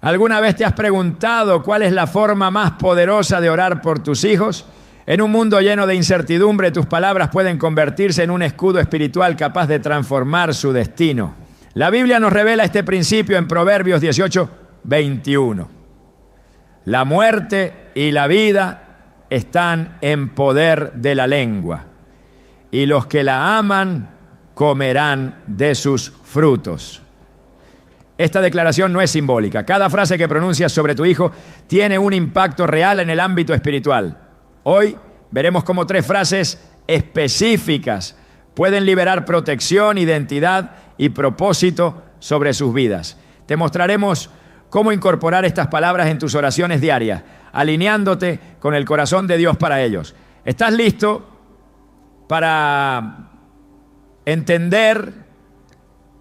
¿Alguna vez te has preguntado cuál es la forma más poderosa de orar por tus hijos? En un mundo lleno de incertidumbre, tus palabras pueden convertirse en un escudo espiritual capaz de transformar su destino. La Biblia nos revela este principio en Proverbios 18:21. La muerte y la vida están en poder de la lengua, y los que la aman comerán de sus frutos. Esta declaración no es simbólica. Cada frase que pronuncias sobre tu hijo tiene un impacto real en el ámbito espiritual. Hoy veremos cómo 3 frases específicas pueden liberar protección, identidad y propósito sobre sus vidas. Te mostraremos cómo incorporar estas palabras en tus oraciones diarias, alineándote con el corazón de Dios para ellos. ¿Estás listo para entender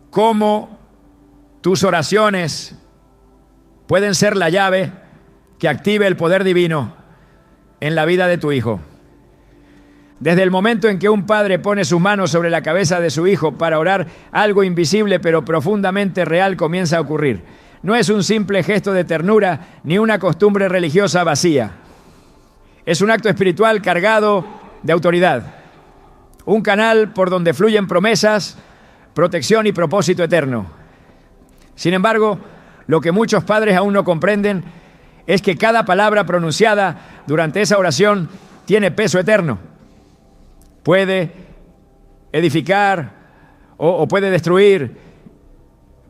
cómo tus oraciones pueden ser la llave que active el poder divino en la vida de tu hijo? Desde el momento en que un padre pone sus manos sobre la cabeza de su hijo para orar, algo invisible pero profundamente real comienza a ocurrir. No es un simple gesto de ternura ni una costumbre religiosa vacía. Es un acto espiritual cargado de autoridad. Un canal por donde fluyen promesas, protección y propósito eterno. Sin embargo, lo que muchos padres aún no comprenden es que cada palabra pronunciada durante esa oración tiene peso eterno. Puede edificar o puede destruir,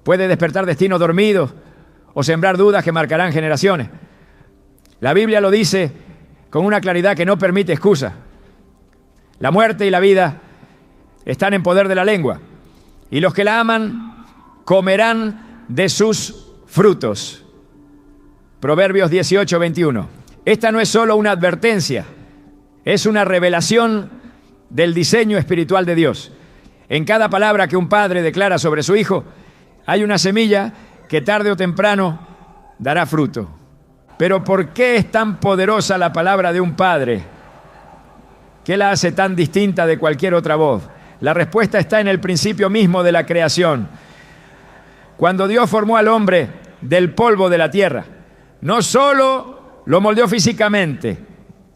puede despertar destinos dormidos o sembrar dudas que marcarán generaciones. La Biblia lo dice con una claridad que no permite excusa. La muerte y la vida están en poder de la lengua, y los que la aman comerán de sus frutos. Proverbios 18:21. Esta no es solo una advertencia, es una revelación del diseño espiritual de Dios. En cada palabra que un padre declara sobre su hijo, hay una semilla que tarde o temprano dará fruto. Pero ¿por qué es tan poderosa la palabra de un padre? ¿Qué la hace tan distinta de cualquier otra voz? La respuesta está en el principio mismo de la creación. Cuando Dios formó al hombre del polvo de la tierra, no solo lo moldeó físicamente.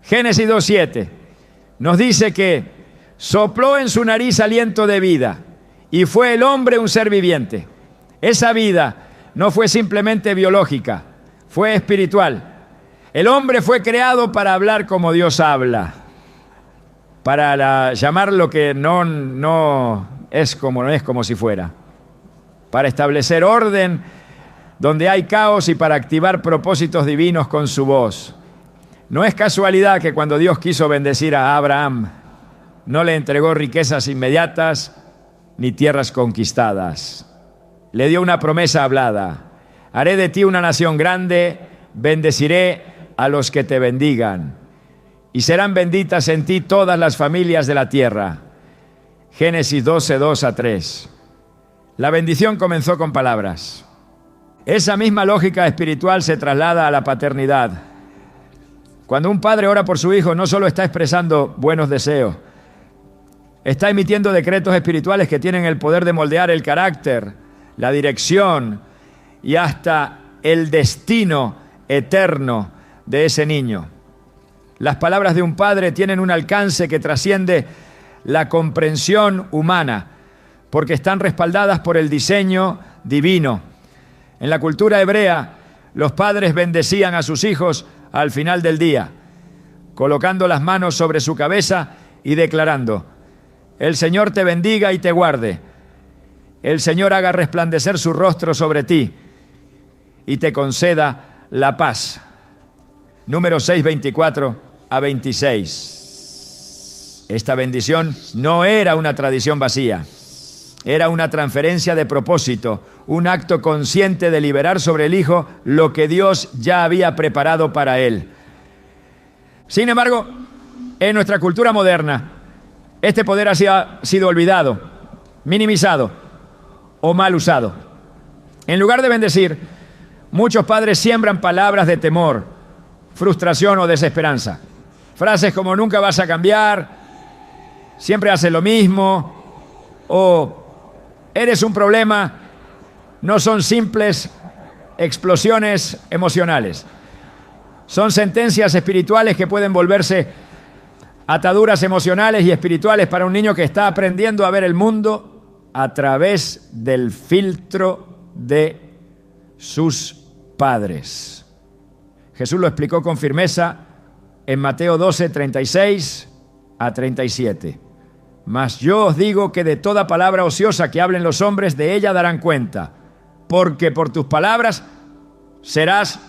Génesis 2:7 nos dice que sopló en su nariz aliento de vida y fue el hombre un ser viviente. Esa vida no fue simplemente biológica, fue espiritual. El hombre fue creado para hablar como Dios habla, para llamar lo que no es como si fuera, para establecer orden donde hay caos y para activar propósitos divinos con su voz. No es casualidad que cuando Dios quiso bendecir a Abraham, no le entregó riquezas inmediatas ni tierras conquistadas. Le dio una promesa hablada: haré de ti una nación grande, bendeciré a los que te bendigan, y serán benditas en ti todas las familias de la tierra. Génesis 12:2-3. La bendición comenzó con palabras. Esa misma lógica espiritual se traslada a la paternidad. Cuando un padre ora por su hijo, no solo está expresando buenos deseos, está emitiendo decretos espirituales que tienen el poder de moldear el carácter, la dirección y hasta el destino eterno de ese niño. Las palabras de un padre tienen un alcance que trasciende la comprensión humana, porque están respaldadas por el diseño divino. En la cultura hebrea, los padres bendecían a sus hijos al final del día, colocando las manos sobre su cabeza y declarando: el Señor te bendiga y te guarde. El Señor haga resplandecer su rostro sobre ti y te conceda la paz. Números 6:24-26. Esta bendición no era una tradición vacía. Era una transferencia de propósito, un acto consciente de liberar sobre el hijo lo que Dios ya había preparado para él. Sin embargo, en nuestra cultura moderna, este poder ha sido olvidado, minimizado o mal usado. En lugar de bendecir, muchos padres siembran palabras de temor, frustración o desesperanza. Frases como nunca vas a cambiar, siempre haces lo mismo, o eres un problema, no son simples explosiones emocionales. Son sentencias espirituales que pueden volverse ataduras emocionales y espirituales para un niño que está aprendiendo a ver el mundo a través del filtro de sus padres. Jesús lo explicó con firmeza en Mateo 12, 36 a 37. Mas yo os digo que de toda palabra ociosa que hablen los hombres, de ella darán cuenta, porque por tus palabras serás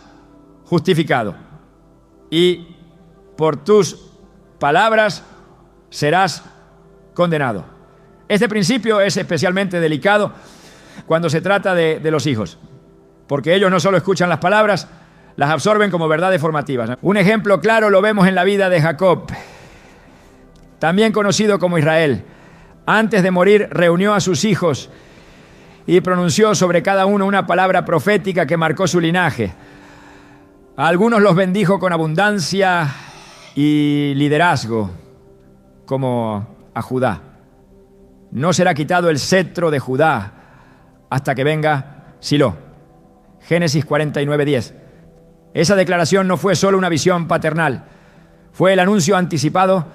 justificado y por tus palabras serás condenado. Este principio es especialmente delicado cuando se trata de los hijos, porque ellos no solo escuchan las palabras, las absorben como verdades formativas. Un ejemplo claro lo vemos en la vida de Jacob, también conocido como Israel. Antes de morir reunió a sus hijos y pronunció sobre cada uno una palabra profética que marcó su linaje. A algunos los bendijo con abundancia y liderazgo, como a Judá. No será quitado el cetro de Judá hasta que venga Silo. Génesis 49:10. Esa declaración no fue solo una visión paternal, fue el anuncio anticipado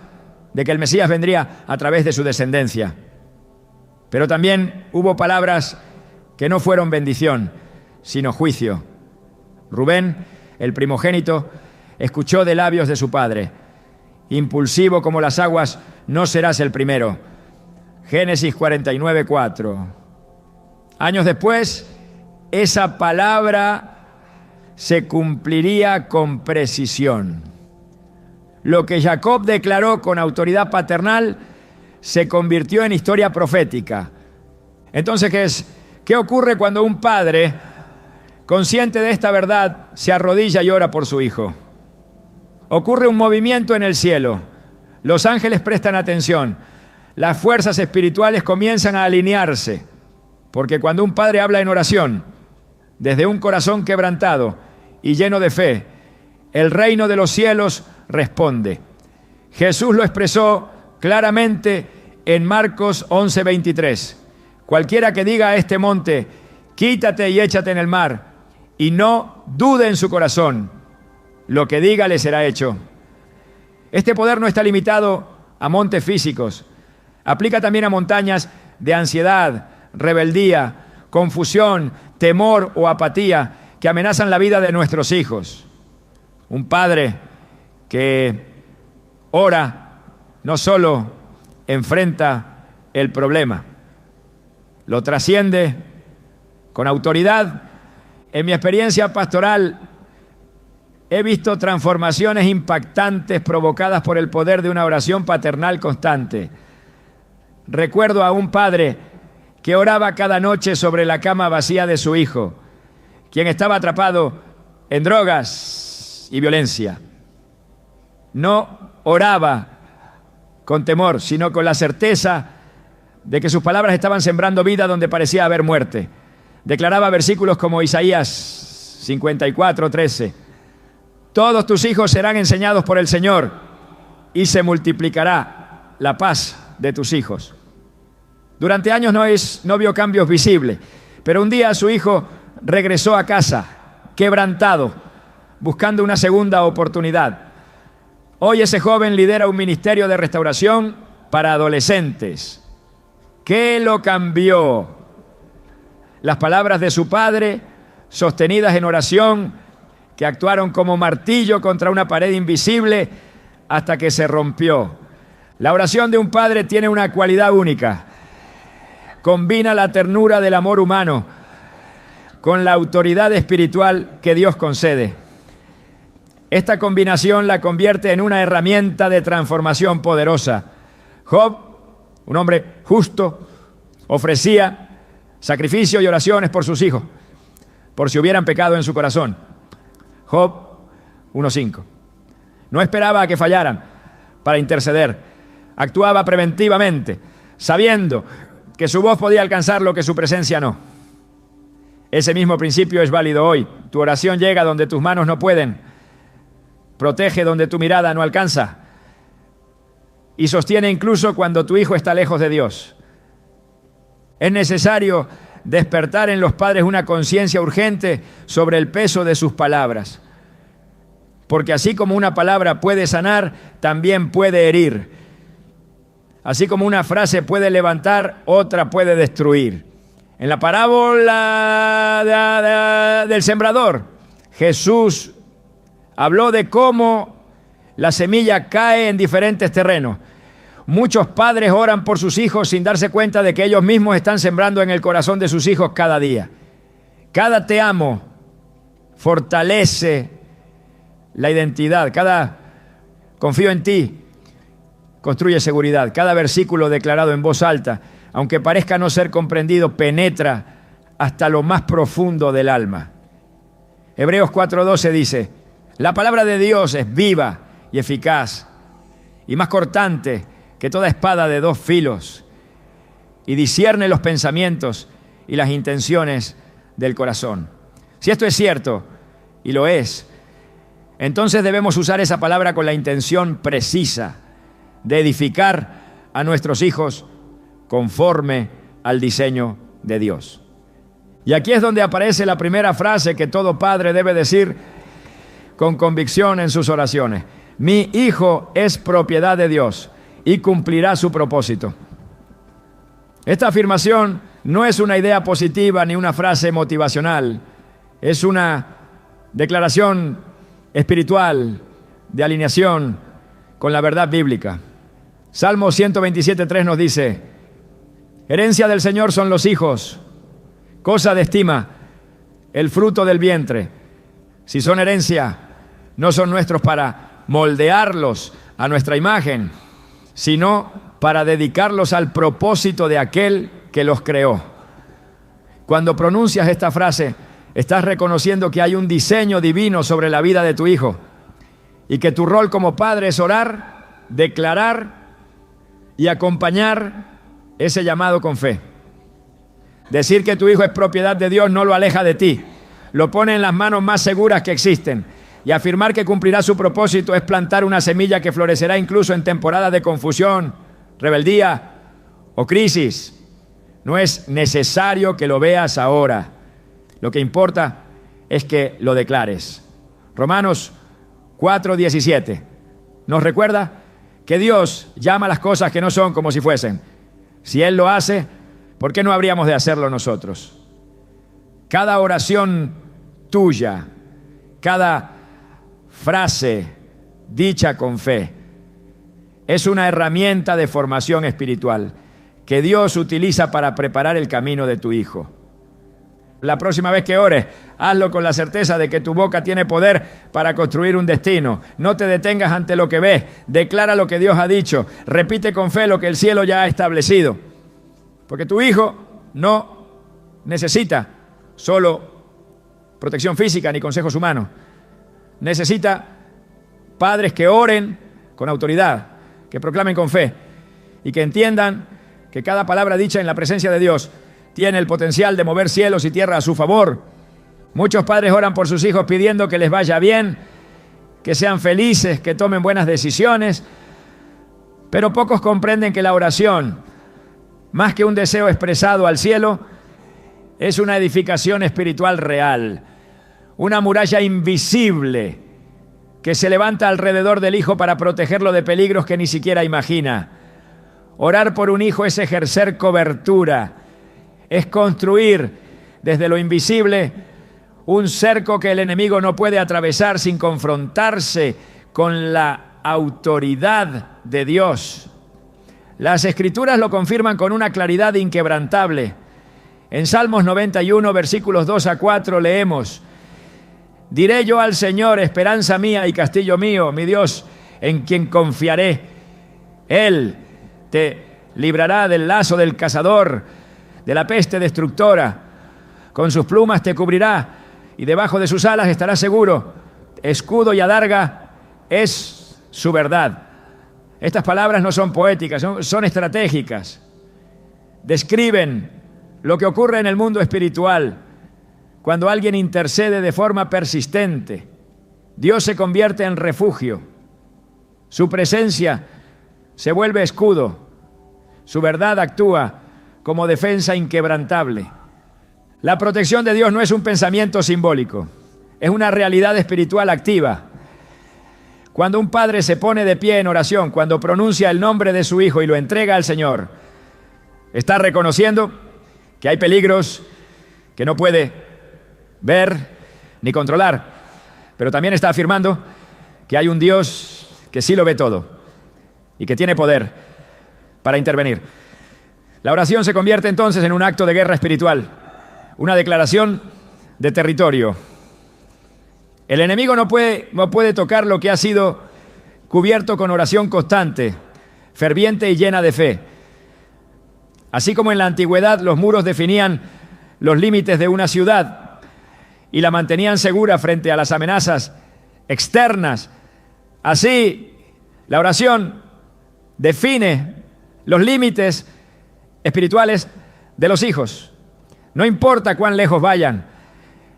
de que el Mesías vendría a través de su descendencia. Pero también hubo palabras que no fueron bendición, sino juicio. Rubén, el primogénito, escuchó de labios de su padre: impulsivo como las aguas, no serás el primero. Génesis 49:4. Años después, esa palabra se cumpliría con precisión. Lo que Jacob declaró con autoridad paternal se convirtió en historia profética. Entonces, ¿qué ocurre cuando un padre, consciente de esta verdad, se arrodilla y ora por su hijo? Ocurre un movimiento en el cielo. Los ángeles prestan atención. Las fuerzas espirituales comienzan a alinearse. Porque cuando un padre habla en oración, desde un corazón quebrantado y lleno de fe, el reino de los cielos responde. Jesús lo expresó claramente en Marcos 11:23. Cualquiera que diga a este monte, quítate y échate en el mar, y no dude en su corazón, lo que diga le será hecho. Este poder no está limitado a montes físicos. Aplica también a montañas de ansiedad, rebeldía, confusión, temor o apatía que amenazan la vida de nuestros hijos. Un padre que ora no solo enfrenta el problema, lo trasciende con autoridad. En mi experiencia pastoral he visto transformaciones impactantes provocadas por el poder de una oración paternal constante. Recuerdo a un padre que oraba cada noche sobre la cama vacía de su hijo, quien estaba atrapado en drogas y violencia. No oraba con temor, sino con la certeza de que sus palabras estaban sembrando vida donde parecía haber muerte. Declaraba versículos como Isaías 54:13. Todos tus hijos serán enseñados por el Señor y se multiplicará la paz de tus hijos. Durante años no vio cambios visibles, pero un día su hijo regresó a casa, quebrantado, buscando una segunda oportunidad. Hoy ese joven lidera un ministerio de restauración para adolescentes. ¿Qué lo cambió? Las palabras de su padre, sostenidas en oración, que actuaron como martillo contra una pared invisible hasta que se rompió. La oración de un padre tiene una cualidad única. Combina la ternura del amor humano con la autoridad espiritual que Dios concede. Esta combinación la convierte en una herramienta de transformación poderosa. Job, un hombre justo, ofrecía sacrificio y oraciones por sus hijos, por si hubieran pecado en su corazón. Job 1:5. No esperaba a que fallaran para interceder. Actuaba preventivamente, sabiendo que su voz podía alcanzar lo que su presencia no. Ese mismo principio es válido hoy. Tu oración llega donde tus manos no pueden, protege donde tu mirada no alcanza y sostiene incluso cuando tu hijo está lejos de Dios. Es necesario despertar en los padres una conciencia urgente sobre el peso de sus palabras. Porque así como una palabra puede sanar, también puede herir. Así como una frase puede levantar, otra puede destruir. En la parábola del sembrador, Jesús habló de cómo la semilla cae en diferentes terrenos. Muchos padres oran por sus hijos sin darse cuenta de que ellos mismos están sembrando en el corazón de sus hijos cada día. Cada te amo fortalece la identidad. Cada confío en ti construye seguridad. Cada versículo declarado en voz alta, aunque parezca no ser comprendido, penetra hasta lo más profundo del alma. Hebreos 4:12 dice: la palabra de Dios es viva y eficaz y más cortante que toda espada de dos filos, y discierne los pensamientos y las intenciones del corazón. Si esto es cierto, y lo es, entonces debemos usar esa palabra con la intención precisa de edificar a nuestros hijos conforme al diseño de Dios. Y aquí es donde aparece la primera frase que todo padre debe decir con convicción en sus oraciones: mi hijo es propiedad de Dios y cumplirá su propósito. Esta afirmación no es una idea positiva ni una frase motivacional, es una declaración espiritual de alineación con la verdad bíblica. Salmo 127:3 nos dice: herencia del Señor son los hijos, cosa de estima, el fruto del vientre. Si son herencia, no son nuestros para moldearlos a nuestra imagen, sino para dedicarlos al propósito de aquel que los creó. Cuando pronuncias esta frase, estás reconociendo que hay un diseño divino sobre la vida de tu hijo y que tu rol como padre es orar, declarar y acompañar ese llamado con fe. Decir que tu hijo es propiedad de Dios no lo aleja de ti, lo pone en las manos más seguras que existen. Y afirmar que cumplirá su propósito es plantar una semilla que florecerá incluso en temporadas de confusión, rebeldía o crisis. No es necesario que lo veas ahora. Lo que importa es que lo declares. Romanos 4:17 nos recuerda que Dios llama las cosas que no son como si fuesen. Si Él lo hace, ¿por qué no habríamos de hacerlo nosotros? Cada oración tuya, cada frase dicha con fe es una herramienta de formación espiritual que Dios utiliza para preparar el camino de tu hijo. La próxima vez que ores, hazlo con la certeza de que tu boca tiene poder para construir un destino. No te detengas ante lo que ves, declara lo que Dios ha dicho, repite con fe lo que el cielo ya ha establecido. Porque tu hijo no necesita solo protección física ni consejos humanos. Necesita padres que oren con autoridad, que proclamen con fe y que entiendan que cada palabra dicha en la presencia de Dios tiene el potencial de mover cielos y tierra a su favor. Muchos padres oran por sus hijos pidiendo que les vaya bien, que sean felices, que tomen buenas decisiones, pero pocos comprenden que la oración, más que un deseo expresado al cielo, es una edificación espiritual real. Una muralla invisible que se levanta alrededor del hijo para protegerlo de peligros que ni siquiera imagina. Orar por un hijo es ejercer cobertura, es construir desde lo invisible un cerco que el enemigo no puede atravesar sin confrontarse con la autoridad de Dios. Las Escrituras lo confirman con una claridad inquebrantable. En Salmos 91, versículos 2-4 leemos: diré yo al Señor, esperanza mía y castillo mío, mi Dios, en quien confiaré. Él te librará del lazo del cazador, de la peste destructora. Con sus plumas te cubrirá y debajo de sus alas estarás seguro. Escudo y adarga es su verdad. Estas palabras no son poéticas, son estratégicas. Describen lo que ocurre en el mundo espiritual cuando alguien intercede de forma persistente. Dios se convierte en refugio. Su presencia se vuelve escudo. Su verdad actúa como defensa inquebrantable. La protección de Dios no es un pensamiento simbólico, es una realidad espiritual activa. Cuando un padre se pone de pie en oración, cuando pronuncia el nombre de su hijo y lo entrega al Señor, está reconociendo que hay peligros que no puede ver ni controlar, pero también está afirmando que hay un Dios que sí lo ve todo y que tiene poder para intervenir. La oración se convierte entonces en un acto de guerra espiritual, una declaración de territorio. El enemigo no puede tocar lo que ha sido cubierto con oración constante, ferviente y llena de fe. Así como en la antigüedad los muros definían los límites de una ciudad y la mantenían segura frente a las amenazas externas, así la oración define los límites espirituales de los hijos. No importa cuán lejos vayan,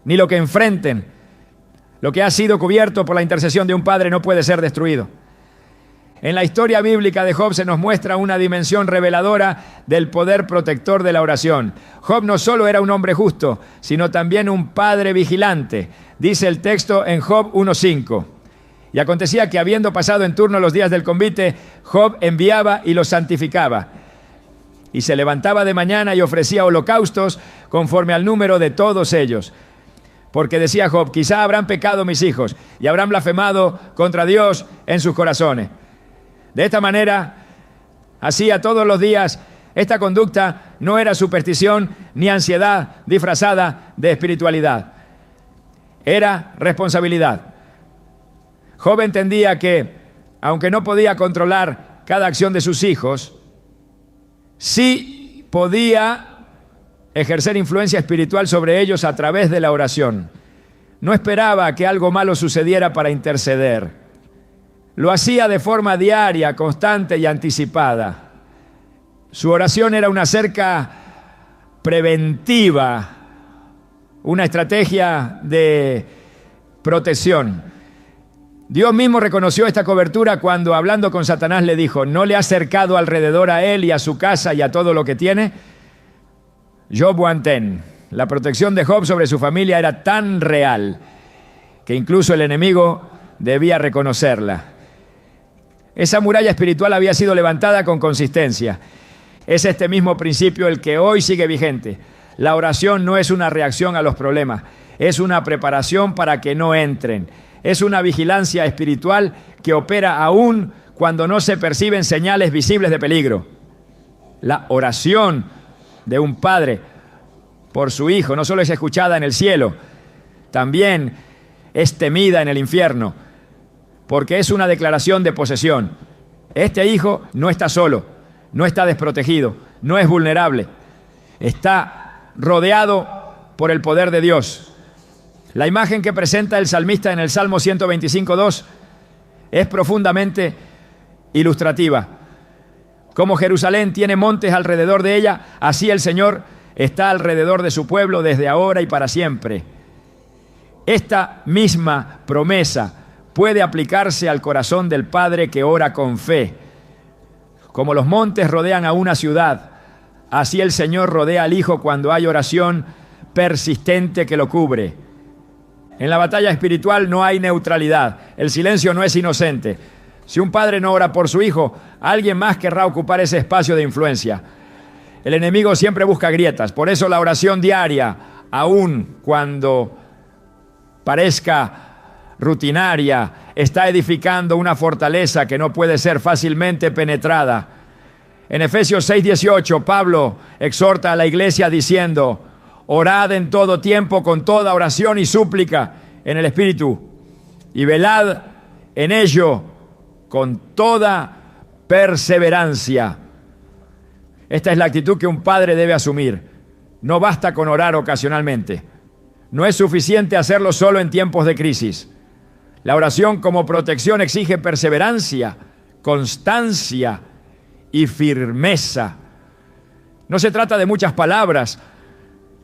ni lo que enfrenten, lo que ha sido cubierto por la intercesión de un padre no puede ser destruido. En la historia bíblica de Job se nos muestra una dimensión reveladora del poder protector de la oración. Job no solo era un hombre justo, sino también un padre vigilante. Dice el texto en Job 1:5. Y acontecía que habiendo pasado en turno los días del convite, Job enviaba y los santificaba. Y se levantaba de mañana y ofrecía holocaustos conforme al número de todos ellos. Porque decía Job, quizá habrán pecado mis hijos y habrán blasfemado contra Dios en sus corazones. De esta manera, hacía todos los días. Esta conducta no era superstición ni ansiedad disfrazada de espiritualidad. Era responsabilidad. Job entendía que, aunque no podía controlar cada acción de sus hijos, sí podía ejercer influencia espiritual sobre ellos a través de la oración. No esperaba que algo malo sucediera para interceder. Lo hacía de forma diaria, constante y anticipada. Su oración era una cerca preventiva, una estrategia de protección. Dios mismo reconoció esta cobertura cuando, hablando con Satanás, le dijo: ¿no le has cercado alrededor a él y a su casa y a todo lo que tiene? Job 1:10. La protección de Job sobre su familia era tan real que incluso el enemigo debía reconocerla. Esa muralla espiritual había sido levantada con consistencia. Es este mismo principio el que hoy sigue vigente. La oración no es una reacción a los problemas, es una preparación para que no entren. Es una vigilancia espiritual que opera aún cuando no se perciben señales visibles de peligro. La oración de un padre por su hijo no solo es escuchada en el cielo, también es temida en el infierno, porque es una declaración de posesión. Este hijo no está solo, no está desprotegido, no es vulnerable, está rodeado por el poder de Dios. La imagen que presenta el salmista en el Salmo 125:2 es profundamente ilustrativa. Como Jerusalén tiene montes alrededor de ella, así el Señor está alrededor de su pueblo desde ahora y para siempre. Esta misma promesa puede aplicarse al corazón del padre que ora con fe. Como los montes rodean a una ciudad, así el Señor rodea al hijo cuando hay oración persistente que lo cubre. En la batalla espiritual no hay neutralidad. El silencio no es inocente. Si un padre no ora por su hijo, alguien más querrá ocupar ese espacio de influencia. El enemigo siempre busca grietas. Por eso la oración diaria, aun cuando parezca rutinaria, está edificando una fortaleza que no puede ser fácilmente penetrada. En Efesios 6:18, Pablo exhorta a la iglesia diciendo: orad en todo tiempo con toda oración y súplica en el Espíritu, y velad en ello con toda perseverancia. Esta es la actitud que un padre debe asumir. No basta con orar ocasionalmente. No es suficiente hacerlo solo en tiempos de crisis. La oración como protección exige perseverancia, constancia y firmeza. No se trata de muchas palabras,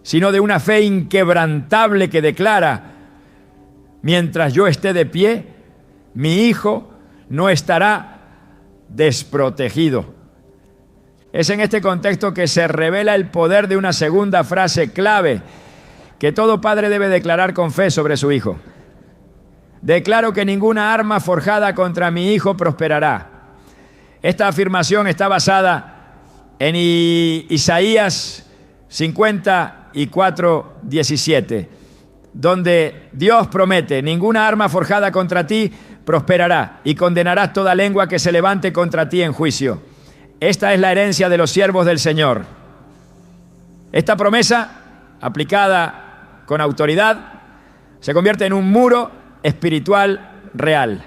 sino de una fe inquebrantable que declara: mientras yo esté de pie, mi hijo no estará desprotegido. Es en este contexto que se revela el poder de una segunda frase clave que todo padre debe declarar con fe sobre su hijo. Declaro que ninguna arma forjada contra mi hijo prosperará. Esta afirmación está basada en Isaías 54:17, donde Dios promete: ninguna arma forjada contra ti prosperará, y condenarás toda lengua que se levante contra ti en juicio. Esta es la herencia de los siervos del Señor. Esta promesa, aplicada con autoridad, se convierte en un muro espiritual real.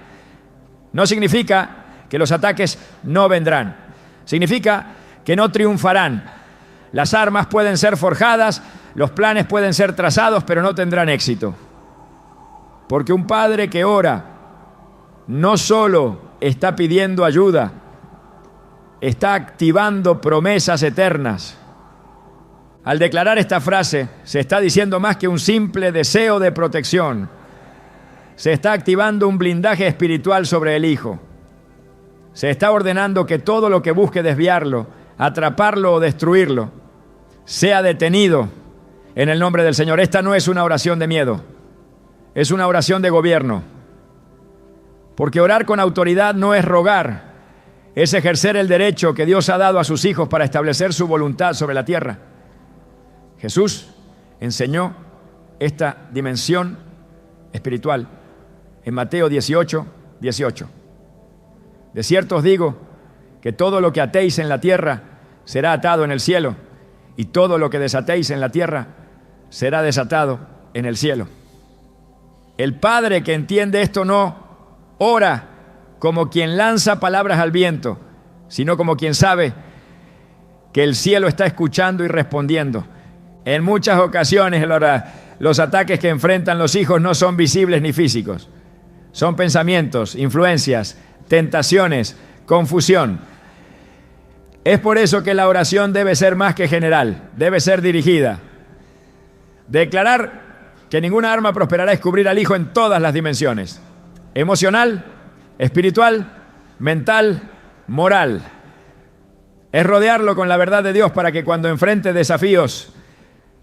No significa que los ataques no vendrán. Significa que no triunfarán. Las armas pueden ser forjadas, los planes pueden ser trazados, pero no tendrán éxito. Porque un padre que ora no solo está pidiendo ayuda, está activando promesas eternas. Al declarar esta frase, se está diciendo más que un simple deseo de protección. Se está activando un blindaje espiritual sobre el hijo. Se está ordenando que todo lo que busque desviarlo, atraparlo o destruirlo, sea detenido en el nombre del Señor. Esta no es una oración de miedo, es una oración de gobierno. Porque orar con autoridad no es rogar, es ejercer el derecho que Dios ha dado a sus hijos para establecer su voluntad sobre la tierra. Jesús enseñó esta dimensión espiritual en Mateo 18:18. De cierto os digo que todo lo que atéis en la tierra será atado en el cielo, y todo lo que desatéis en la tierra será desatado en el cielo. El padre que entiende esto no ora como quien lanza palabras al viento, sino como quien sabe que el cielo está escuchando y respondiendo. En muchas ocasiones los ataques que enfrentan los hijos no son visibles ni físicos. Son pensamientos, influencias, tentaciones, confusión. Es por eso que la oración debe ser más que general, debe ser dirigida. Declarar que ninguna arma prosperará es cubrir al hijo en todas las dimensiones: emocional, espiritual, mental, moral. Es rodearlo con la verdad de Dios para que cuando enfrente desafíos,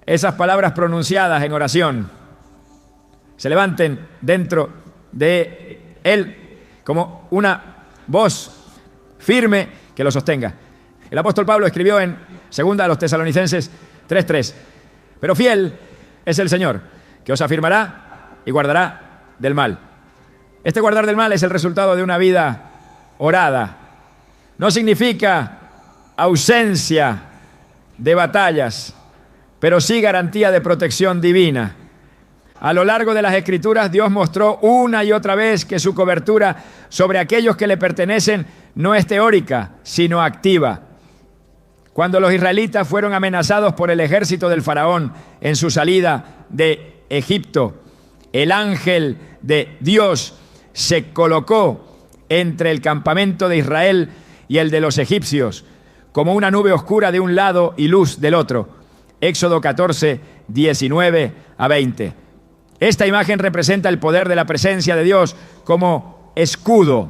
esas palabras pronunciadas en oración se levanten dentro de él como una voz firme que lo sostenga. El apóstol Pablo escribió en 2 a los Tesalonicenses 3:3: pero fiel es el Señor, que os afirmará y guardará del mal. Este guardar del mal es el resultado de una vida orada. No significa ausencia de batallas, pero sí garantía de protección divina. A lo largo de las Escrituras, Dios mostró una y otra vez que su cobertura sobre aquellos que le pertenecen no es teórica, sino activa. Cuando los israelitas fueron amenazados por el ejército del faraón en su salida de Egipto, el ángel de Dios se colocó entre el campamento de Israel y el de los egipcios, como una nube oscura de un lado y luz del otro. Éxodo 14:19-20. Esta imagen representa el poder de la presencia de Dios como escudo.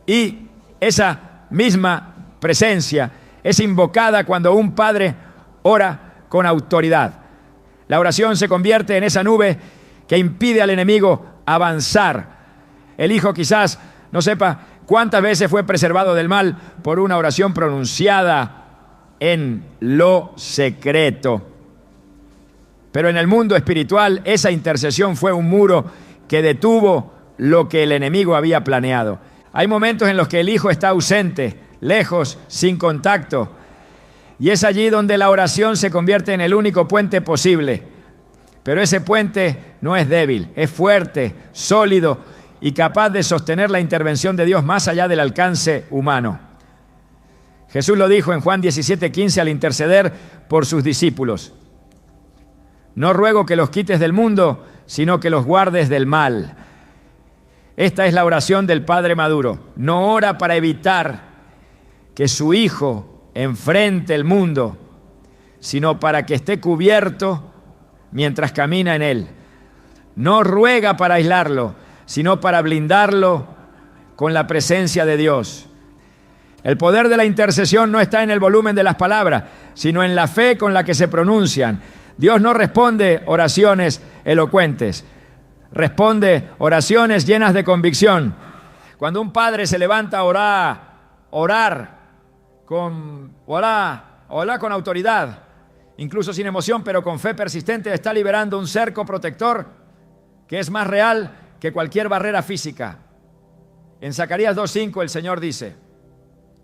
Y esa misma presencia es invocada cuando un padre ora con autoridad. La oración se convierte en esa nube que impide al enemigo avanzar. El hijo quizás no sepa cuántas veces fue preservado del mal por una oración pronunciada en lo secreto. Pero en el mundo espiritual, esa intercesión fue un muro que detuvo lo que el enemigo había planeado. Hay momentos en los que el hijo está ausente, lejos, sin contacto. Y es allí donde la oración se convierte en el único puente posible. Pero ese puente no es débil, es fuerte, sólido y capaz de sostener la intervención de Dios más allá del alcance humano. Jesús lo dijo en Juan 17:15 al interceder por sus discípulos: no ruego que los quites del mundo, sino que los guardes del mal. Esta es la oración del padre maduro. No ora para evitar que su hijo enfrente el mundo, sino para que esté cubierto mientras camina en él. No ruega para aislarlo, sino para blindarlo con la presencia de Dios. El poder de la intercesión no está en el volumen de las palabras, sino en la fe con la que se pronuncian. Dios no responde oraciones elocuentes, responde oraciones llenas de convicción. Cuando un padre se levanta a orar con autoridad, incluso sin emoción, pero con fe persistente, está liberando un cerco protector que es más real que cualquier barrera física. En Zacarías 2:5 el Señor dice: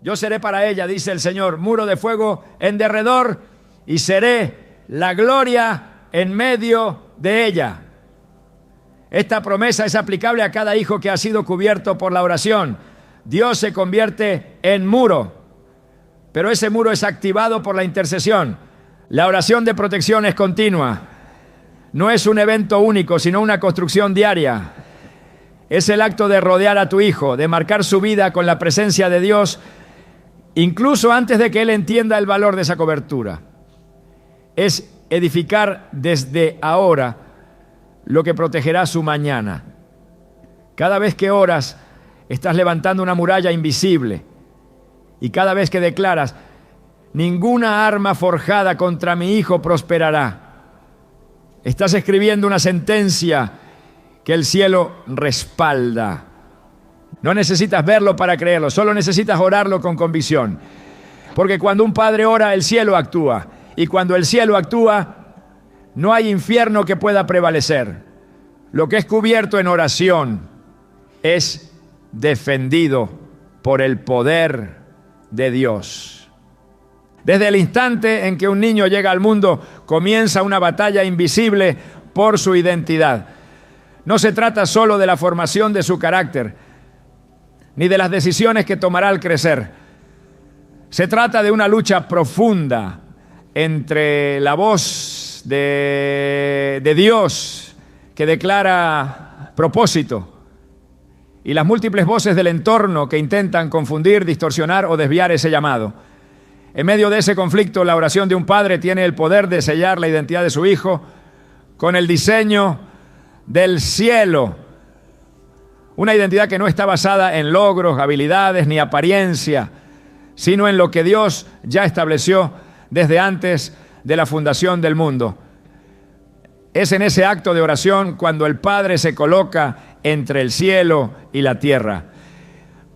yo seré para ella, dice el Señor, muro de fuego en derredor, y seré la gloria en medio de ella. Esta promesa es aplicable a cada hijo que ha sido cubierto por la oración. Dios se convierte en muro, pero ese muro es activado por la intercesión. La oración de protección es continua. No es un evento único, sino una construcción diaria. Es el acto de rodear a tu hijo, de marcar su vida con la presencia de Dios, incluso antes de que él entienda el valor de esa cobertura. Es edificar desde ahora lo que protegerá su mañana. Cada vez que oras, estás levantando una muralla invisible. Y cada vez que declaras: ninguna arma forjada contra mi hijo prosperará, estás escribiendo una sentencia que el cielo respalda. No necesitas verlo para creerlo, solo necesitas orarlo con convicción. Porque cuando un padre ora, el cielo actúa. Y cuando el cielo actúa, no hay infierno que pueda prevalecer. Lo que es cubierto en oración es defendido por el poder de Dios. Desde el instante en que un niño llega al mundo, comienza una batalla invisible por su identidad. No se trata solo de la formación de su carácter, ni de las decisiones que tomará al crecer. Se trata de una lucha profunda entre la voz de Dios que declara propósito y las múltiples voces del entorno que intentan confundir, distorsionar o desviar ese llamado. En medio de ese conflicto, la oración de un padre tiene el poder de sellar la identidad de su hijo con el diseño del cielo. Una identidad que no está basada en logros, habilidades ni apariencia, sino en lo que Dios ya estableció desde antes de la fundación del mundo. Es en ese acto de oración cuando el Padre se coloca entre el cielo y la tierra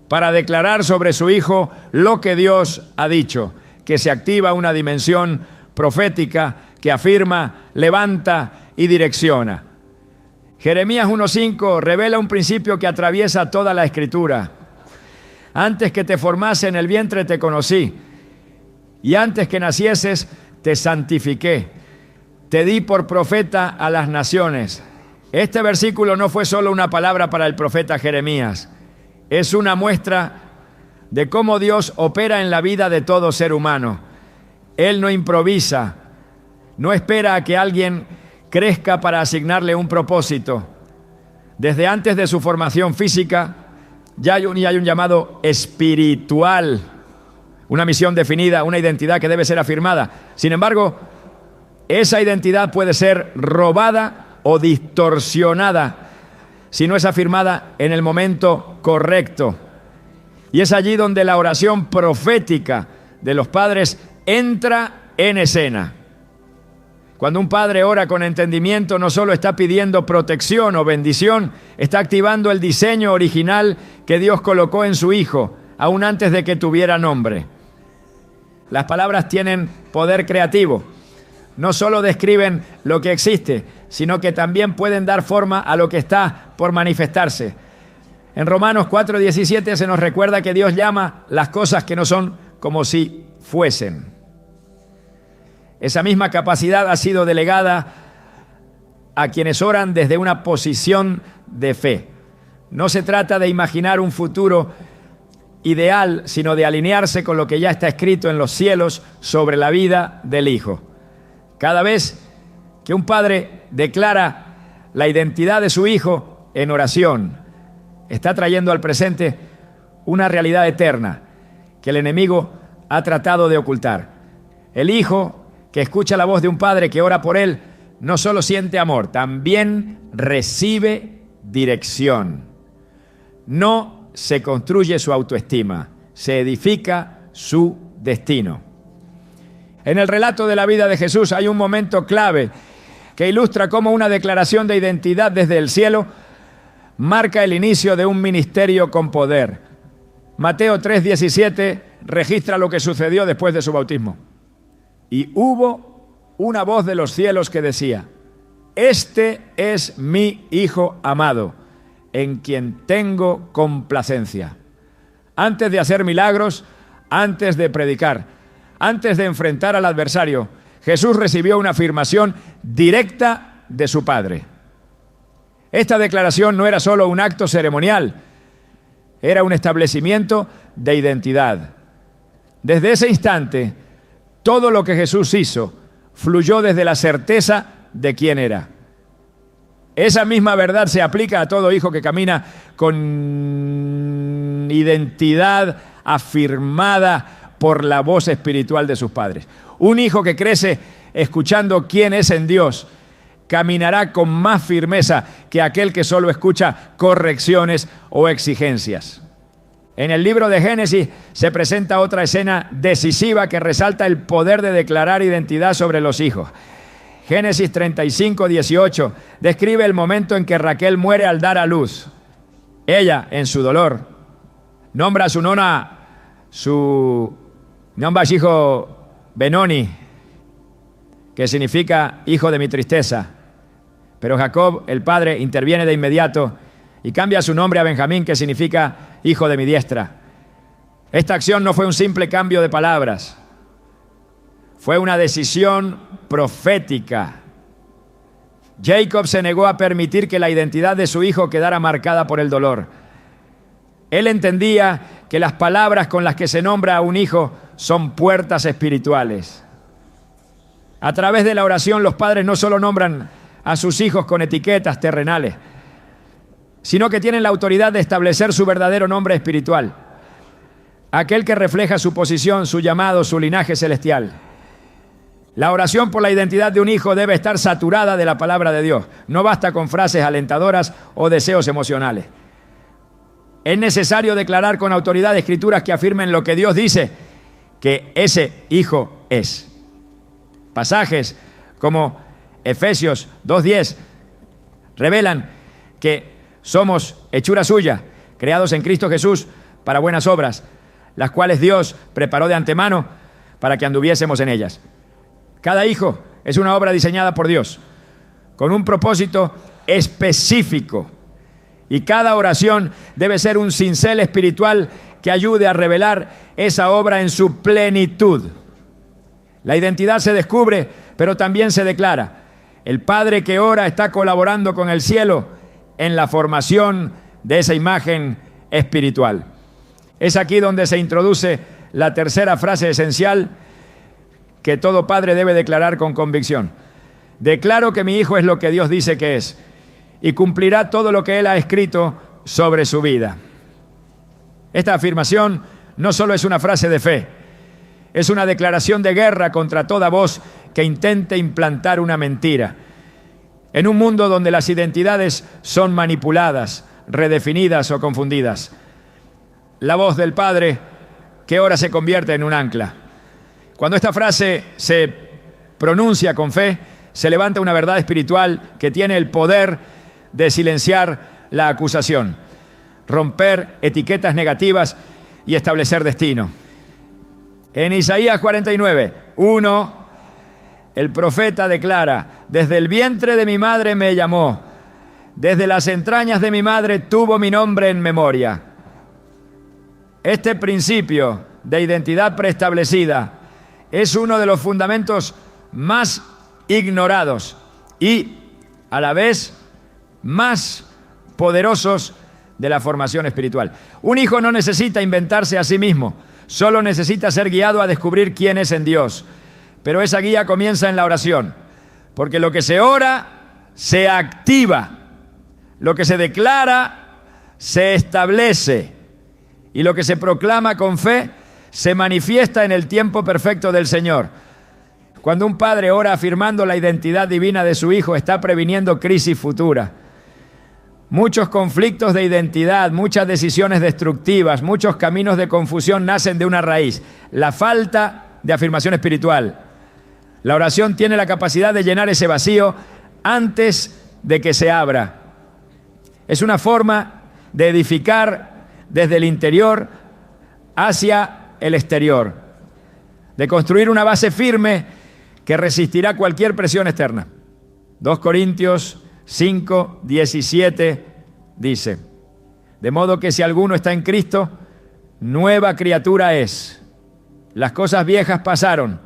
para declarar sobre su Hijo lo que Dios ha dicho, que se activa una dimensión profética que afirma, levanta y direcciona. Jeremías 1:5 revela un principio que atraviesa toda la Escritura. Antes que te formase en el vientre te conocí, y antes que nacieses te santifiqué. Te di por profeta a las naciones. Este versículo no fue solo una palabra para el profeta Jeremías. Es una muestra de cómo Dios opera en la vida de todo ser humano. Él no improvisa, no espera a que alguien crezca para asignarle un propósito. Desde antes de su formación física, ya hay un llamado espiritual, una misión definida, una identidad que debe ser afirmada. Sin embargo, esa identidad puede ser robada o distorsionada si no es afirmada en el momento correcto. Y es allí donde la oración profética de los padres entra en escena. Cuando un padre ora con entendimiento, no solo está pidiendo protección o bendición, está activando el diseño original que Dios colocó en su Hijo, aún antes de que tuviera nombre. Las palabras tienen poder creativo. No solo describen lo que existe, sino que también pueden dar forma a lo que está por manifestarse. En Romanos 4:17 se nos recuerda que Dios llama las cosas que no son como si fuesen. Esa misma capacidad ha sido delegada a quienes oran desde una posición de fe. No se trata de imaginar un futuro ideal, sino de alinearse con lo que ya está escrito en los cielos sobre la vida del Hijo. Cada vez que un padre declara la identidad de su Hijo en oración, está trayendo al presente una realidad eterna que el enemigo ha tratado de ocultar. El Hijo que escucha la voz de un padre que ora por él, no solo siente amor, también recibe dirección. No se construye su autoestima, se edifica su destino. En el relato de la vida de Jesús hay un momento clave que ilustra cómo una declaración de identidad desde el cielo marca el inicio de un ministerio con poder. Mateo 3:17 registra lo que sucedió después de su bautismo. Y hubo una voz de los cielos que decía: este es mi Hijo amado, en quien tengo complacencia. Antes de hacer milagros, antes de predicar, antes de enfrentar al adversario, Jesús recibió una afirmación directa de su Padre. Esta declaración no era solo un acto ceremonial, era un establecimiento de identidad. Desde ese instante, todo lo que Jesús hizo fluyó desde la certeza de quién era. Esa misma verdad se aplica a todo hijo que camina con identidad afirmada por la voz espiritual de sus padres. Un hijo que crece escuchando quién es en Dios caminará con más firmeza que aquel que solo escucha correcciones o exigencias. En el libro de Génesis se presenta otra escena decisiva que resalta el poder de declarar identidad sobre los hijos. Génesis 35:18 describe el momento en que Raquel muere al dar a luz. Ella, en su dolor, nombra a su nona, nombra a su hijo Benoni, que significa hijo de mi tristeza. Pero Jacob, el padre, interviene de inmediato y cambia su nombre a Benjamín, que significa hijo de mi diestra. Esta acción no fue un simple cambio de palabras, fue una decisión profética. Jacob se negó a permitir que la identidad de su hijo quedara marcada por el dolor. Él entendía que las palabras con las que se nombra a un hijo son puertas espirituales. A través de la oración, los padres no solo nombran a sus hijos con etiquetas terrenales, sino que tienen la autoridad de establecer su verdadero nombre espiritual, aquel que refleja su posición, su llamado, su linaje celestial. La oración por la identidad de un hijo debe estar saturada de la palabra de Dios. No basta con frases alentadoras o deseos emocionales. Es necesario declarar con autoridad escrituras que afirmen lo que Dios dice que ese hijo es. Pasajes como Efesios 2:10 revelan que somos hechura suya, creados en Cristo Jesús para buenas obras, las cuales Dios preparó de antemano para que anduviésemos en ellas. Cada hijo es una obra diseñada por Dios, con un propósito específico. Y cada oración debe ser un cincel espiritual que ayude a revelar esa obra en su plenitud. La identidad se descubre, pero también se declara. El Padre que ora está colaborando con el cielo en la formación de esa imagen espiritual. Es aquí donde se introduce la tercera frase esencial que todo padre debe declarar con convicción. Declaro que mi hijo es lo que Dios dice que es y cumplirá todo lo que Él ha escrito sobre su vida. Esta afirmación no solo es una frase de fe, es una declaración de guerra contra toda voz que intente implantar una mentira. En un mundo donde las identidades son manipuladas, redefinidas o confundidas, la voz del Padre que ora se convierte en un ancla. Cuando esta frase se pronuncia con fe, se levanta una verdad espiritual que tiene el poder de silenciar la acusación, romper etiquetas negativas y establecer destino. En Isaías 49:1, el profeta declara: desde el vientre de mi madre me llamó, desde las entrañas de mi madre tuvo mi nombre en memoria. Este principio de identidad preestablecida es uno de los fundamentos más ignorados y, a la vez, más poderosos de la formación espiritual. Un hijo no necesita inventarse a sí mismo, solo necesita ser guiado a descubrir quién es en Dios. Pero esa guía comienza en la oración, porque lo que se ora se activa, lo que se declara se establece y lo que se proclama con fe se manifiesta en el tiempo perfecto del Señor. Cuando un padre ora afirmando la identidad divina de su hijo, está previniendo crisis futuras. Muchos conflictos de identidad, muchas decisiones destructivas, muchos caminos de confusión nacen de una raíz: la falta de afirmación espiritual. La oración tiene la capacidad de llenar ese vacío antes de que se abra. Es una forma de edificar desde el interior hacia el exterior, de construir una base firme que resistirá cualquier presión externa. 2 Corintios 5, 17 dice: de modo que si alguno está en Cristo, nueva criatura es. Las cosas viejas pasaron,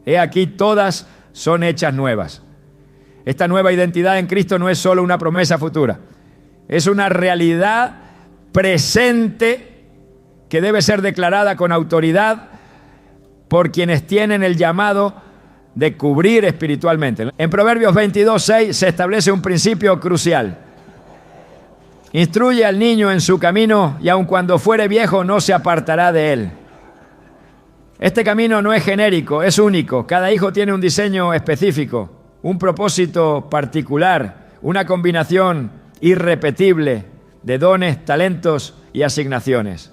he aquí todas son hechas nuevas. Esta nueva identidad en Cristo no es solo una promesa futura, es una realidad presente que debe ser declarada con autoridad por quienes tienen el llamado de cubrir espiritualmente. En Proverbios 22:6 se establece un principio crucial. Instruye al niño en su camino y aun cuando fuere viejo no se apartará de él. Este camino no es genérico, es único. Cada hijo tiene un diseño específico, un propósito particular, una combinación irrepetible de dones, talentos y asignaciones.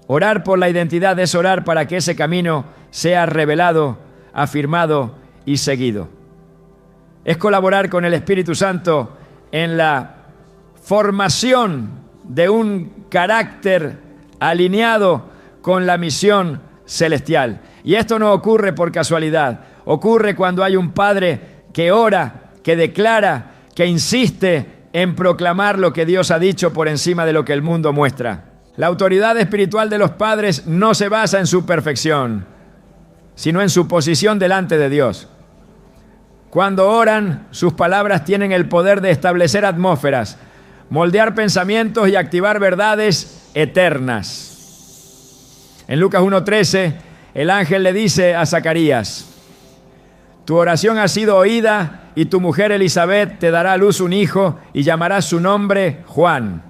Orar por la identidad es orar para que ese camino sea revelado, afirmado y seguido. Es colaborar con el Espíritu Santo en la formación de un carácter alineado con la misión celestial. Y esto no ocurre por casualidad, ocurre cuando hay un padre que ora, que declara, que insiste en proclamar lo que Dios ha dicho por encima de lo que el mundo muestra. La autoridad espiritual de los padres no se basa en su perfección, sino en su posición delante de Dios. Cuando oran, sus palabras tienen el poder de establecer atmósferas, moldear pensamientos y activar verdades eternas. En Lucas 1:13, el ángel le dice a Zacarías: tu oración ha sido oída y tu mujer Elizabeth te dará a luz un hijo y llamarás su nombre Juan.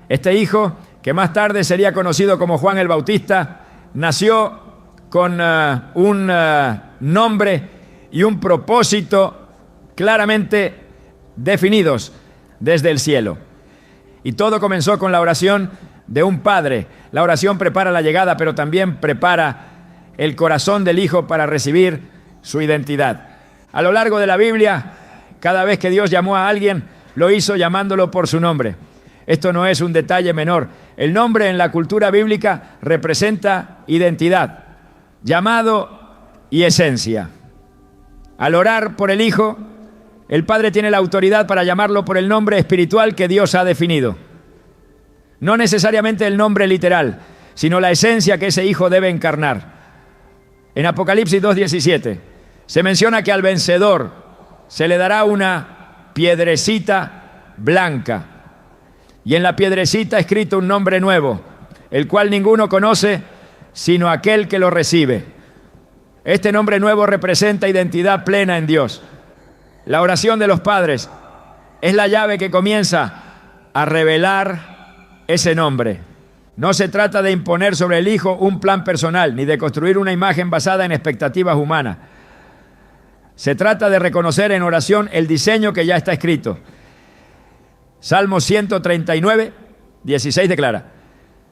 Este hijo, que más tarde sería conocido como Juan el Bautista, nació con un nombre y un propósito claramente definidos desde el cielo. Y todo comenzó con la oración de un padre. La oración prepara la llegada, pero también prepara el corazón del hijo para recibir su identidad. A lo largo de la Biblia, cada vez que Dios llamó a alguien, lo hizo llamándolo por su nombre. Esto no es un detalle menor. El nombre en la cultura bíblica representa identidad, llamado y esencia. Al orar por el Hijo, el Padre tiene la autoridad para llamarlo por el nombre espiritual que Dios ha definido. No necesariamente el nombre literal, sino la esencia que ese Hijo debe encarnar. En Apocalipsis 2:17 se menciona que al vencedor se le dará una piedrecita blanca. Y en la piedrecita escrito un nombre nuevo, el cual ninguno conoce sino aquel que lo recibe. Este nombre nuevo representa identidad plena en Dios. La oración de los padres es la llave que comienza a revelar ese nombre. No se trata de imponer sobre el Hijo un plan personal, ni de construir una imagen basada en expectativas humanas. Se trata de reconocer en oración el diseño que ya está escrito. Salmo 139, 16 declara: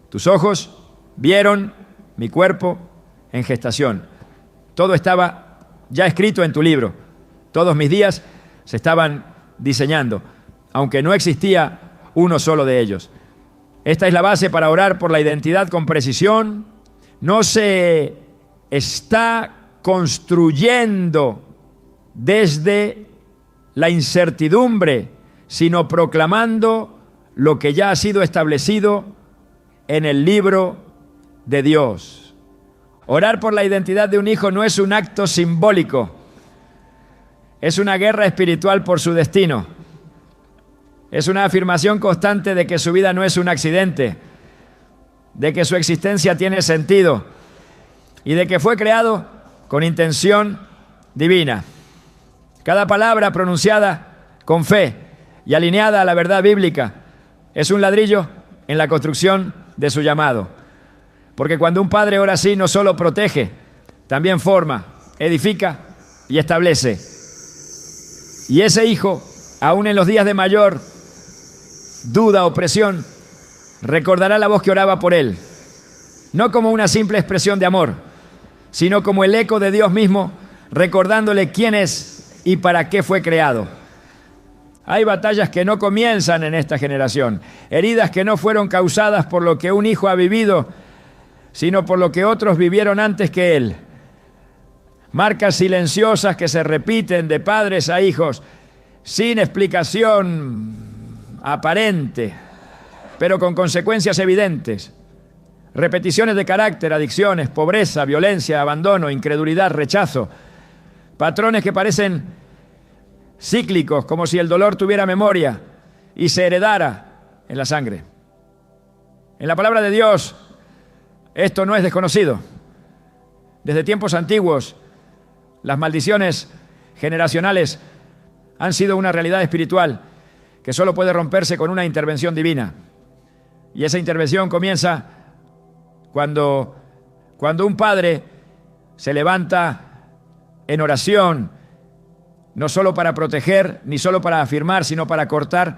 tus ojos vieron mi cuerpo en gestación. Todo estaba ya escrito en tu libro. Todos mis días se estaban diseñando, aunque no existía uno solo de ellos. Esta es la base para orar por la identidad con precisión. No se está construyendo desde la incertidumbre, sino proclamando lo que ya ha sido establecido en el libro de Dios. Orar por la identidad de un hijo no es un acto simbólico, es una guerra espiritual por su destino. Es una afirmación constante de que su vida no es un accidente, de que su existencia tiene sentido y de que fue creado con intención divina. Cada palabra pronunciada con fe y alineada a la verdad bíblica es un ladrillo en la construcción de su llamado. Porque cuando un padre ora así, no solo protege, también forma, edifica y establece. Y ese hijo, aún en los días de mayor duda o presión, recordará la voz que oraba por él, no como una simple expresión de amor, sino como el eco de Dios mismo, recordándole quién es y para qué fue creado. Hay batallas que no comienzan en esta generación, heridas que no fueron causadas por lo que un hijo ha vivido, sino por lo que otros vivieron antes que él. Marcas silenciosas que se repiten de padres a hijos, sin explicación aparente, pero con consecuencias evidentes. Repeticiones de carácter, adicciones, pobreza, violencia, abandono, incredulidad, rechazo. Patrones que parecen cíclicos, como si el dolor tuviera memoria y se heredara en la sangre. En la palabra de Dios, esto no es desconocido. Desde tiempos antiguos, las maldiciones generacionales han sido una realidad espiritual que solo puede romperse con una intervención divina. Y esa intervención comienza cuando un padre se levanta en oración, no solo para proteger, ni solo para afirmar, sino para cortar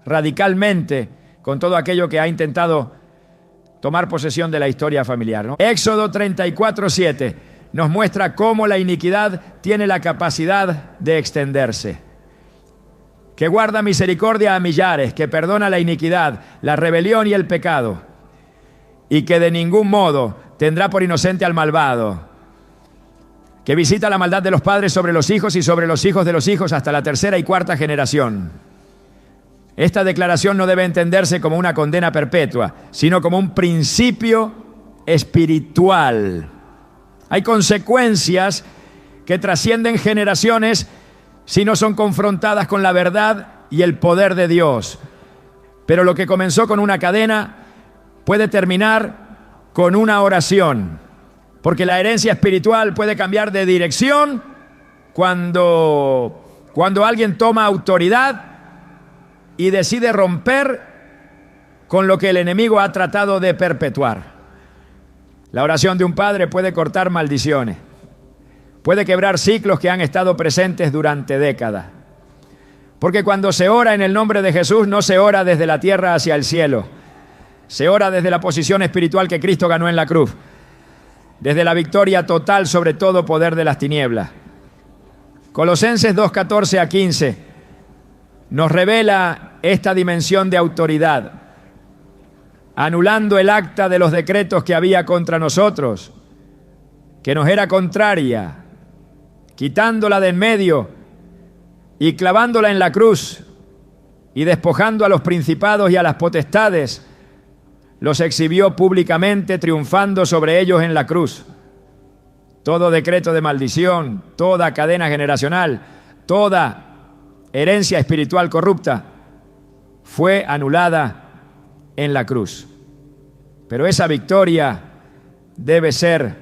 radicalmente con todo aquello que ha intentado tomar posesión de la historia familiar, ¿no? Éxodo 34:7 nos muestra cómo la iniquidad tiene la capacidad de extenderse. Que guarda misericordia a millares, que perdona la iniquidad, la rebelión y el pecado, y que de ningún modo tendrá por inocente al malvado, que visita la maldad de los padres sobre los hijos y sobre los hijos de los hijos hasta la tercera y cuarta generación. Esta declaración no debe entenderse como una condena perpetua, sino como un principio espiritual. Hay consecuencias que trascienden generaciones si no son confrontadas con la verdad y el poder de Dios. Pero lo que comenzó con una cadena puede terminar con una oración. Porque la herencia espiritual puede cambiar de dirección cuando alguien toma autoridad y decide romper con lo que el enemigo ha tratado de perpetuar. La oración de un padre puede cortar maldiciones, puede quebrar ciclos que han estado presentes durante décadas. Porque cuando se ora en el nombre de Jesús, no se ora desde la tierra hacia el cielo, se ora desde la posición espiritual que Cristo ganó en la cruz, desde la victoria total sobre todo poder de las tinieblas. Colosenses 2:14-15 nos revela esta dimensión de autoridad, anulando el acta de los decretos que había contra nosotros, que nos era contraria, quitándola de en medio y clavándola en la cruz, y despojando a los principados y a las potestades, los exhibió públicamente, triunfando sobre ellos en la cruz. Todo decreto de maldición, toda cadena generacional, toda herencia espiritual corrupta fue anulada en la cruz. Pero esa victoria debe ser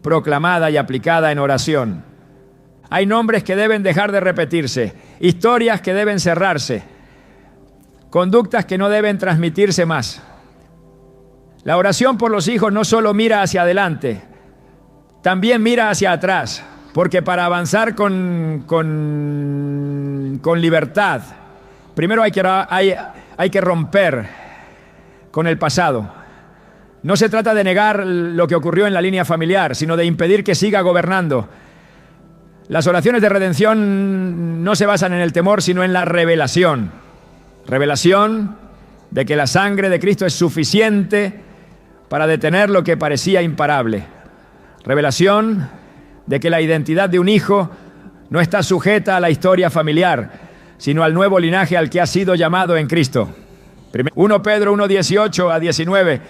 proclamada y aplicada en oración. Hay nombres que deben dejar de repetirse, historias que deben cerrarse, conductas que no deben transmitirse más. La oración por los hijos no solo mira hacia adelante, también mira hacia atrás, porque para avanzar con libertad, primero hay que romper con el pasado. No se trata de negar lo que ocurrió en la línea familiar, sino de impedir que siga gobernando. Las oraciones de redención no se basan en el temor, sino en la revelación. Revelación de que la sangre de Cristo es suficiente para detener lo que parecía imparable. Revelación de que la identidad de un hijo no está sujeta a la historia familiar, sino al nuevo linaje al que ha sido llamado en Cristo. 1 Pedro 1:18-19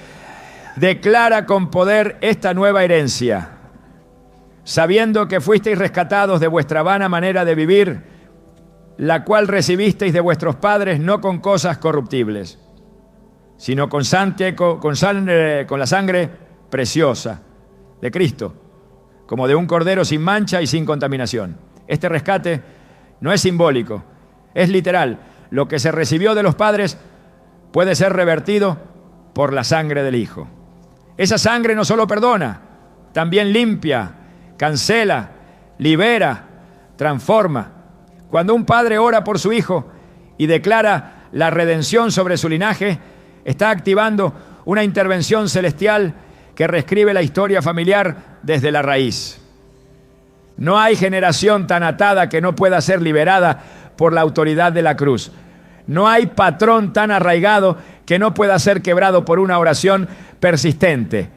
declara con poder esta nueva herencia, sabiendo que fuisteis rescatados de vuestra vana manera de vivir, la cual recibisteis de vuestros padres, no con cosas corruptibles, sino con la sangre preciosa de Cristo, como de un cordero sin mancha y sin contaminación. Este rescate no es simbólico, es literal. Lo que se recibió de los padres puede ser revertido por la sangre del Hijo. Esa sangre no solo perdona, también limpia, cancela, libera, transforma. Cuando un padre ora por su hijo y declara la redención sobre su linaje, está activando una intervención celestial que reescribe la historia familiar desde la raíz. No hay generación tan atada que no pueda ser liberada por la autoridad de la cruz. No hay patrón tan arraigado que no pueda ser quebrado por una oración persistente.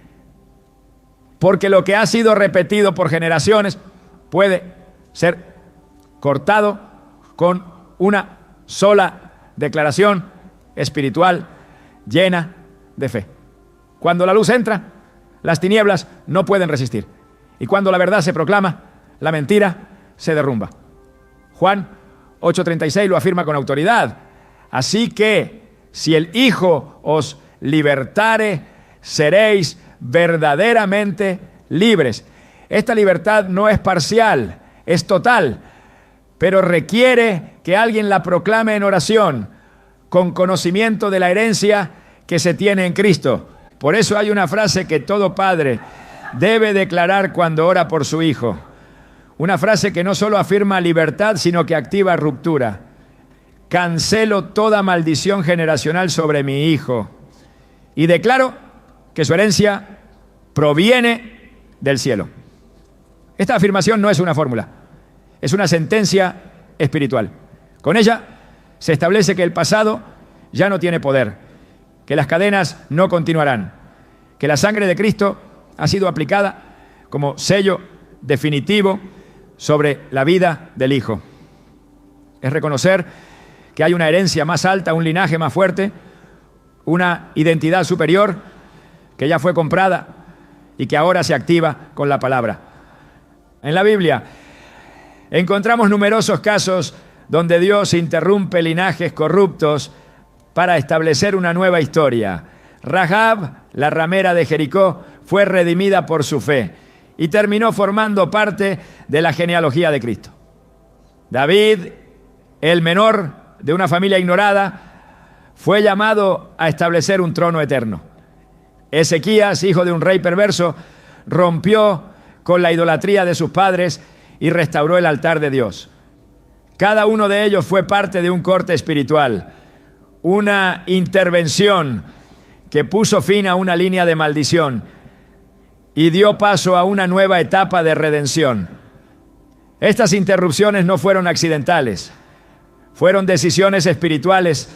Porque lo que ha sido repetido por generaciones puede ser cortado con una sola declaración espiritual llena de fe. Cuando la luz entra, las tinieblas no pueden resistir. Y cuando la verdad se proclama, la mentira se derrumba. Juan 8:36 lo afirma con autoridad. Así que, si el Hijo os libertare, seréis verdaderamente libres. Esta libertad no es parcial, es total, pero requiere que alguien la proclame en oración, con conocimiento de la herencia que se tiene en Cristo. Por eso hay una frase que todo padre debe declarar cuando ora por su hijo. Una frase que no solo afirma libertad, sino que activa ruptura. Cancelo toda maldición generacional sobre mi hijo y declaro que su herencia proviene del cielo. Esta afirmación no es una fórmula, es una sentencia espiritual. Con ella se establece que el pasado ya no tiene poder, que las cadenas no continuarán, que la sangre de Cristo ha sido aplicada como sello definitivo sobre la vida del Hijo. Es reconocer que hay una herencia más alta, un linaje más fuerte, una identidad superior que ya fue comprada y que ahora se activa con la palabra. En la Biblia encontramos numerosos casos donde Dios interrumpe linajes corruptos para establecer una nueva historia. Rahab, la ramera de Jericó, fue redimida por su fe y terminó formando parte de la genealogía de Cristo. David, el menor de una familia ignorada, fue llamado a establecer un trono eterno. Ezequías, hijo de un rey perverso, rompió con la idolatría de sus padres y restauró el altar de Dios. Cada uno de ellos fue parte de un corte espiritual, una intervención que puso fin a una línea de maldición y dio paso a una nueva etapa de redención. Estas interrupciones no fueron accidentales, fueron decisiones espirituales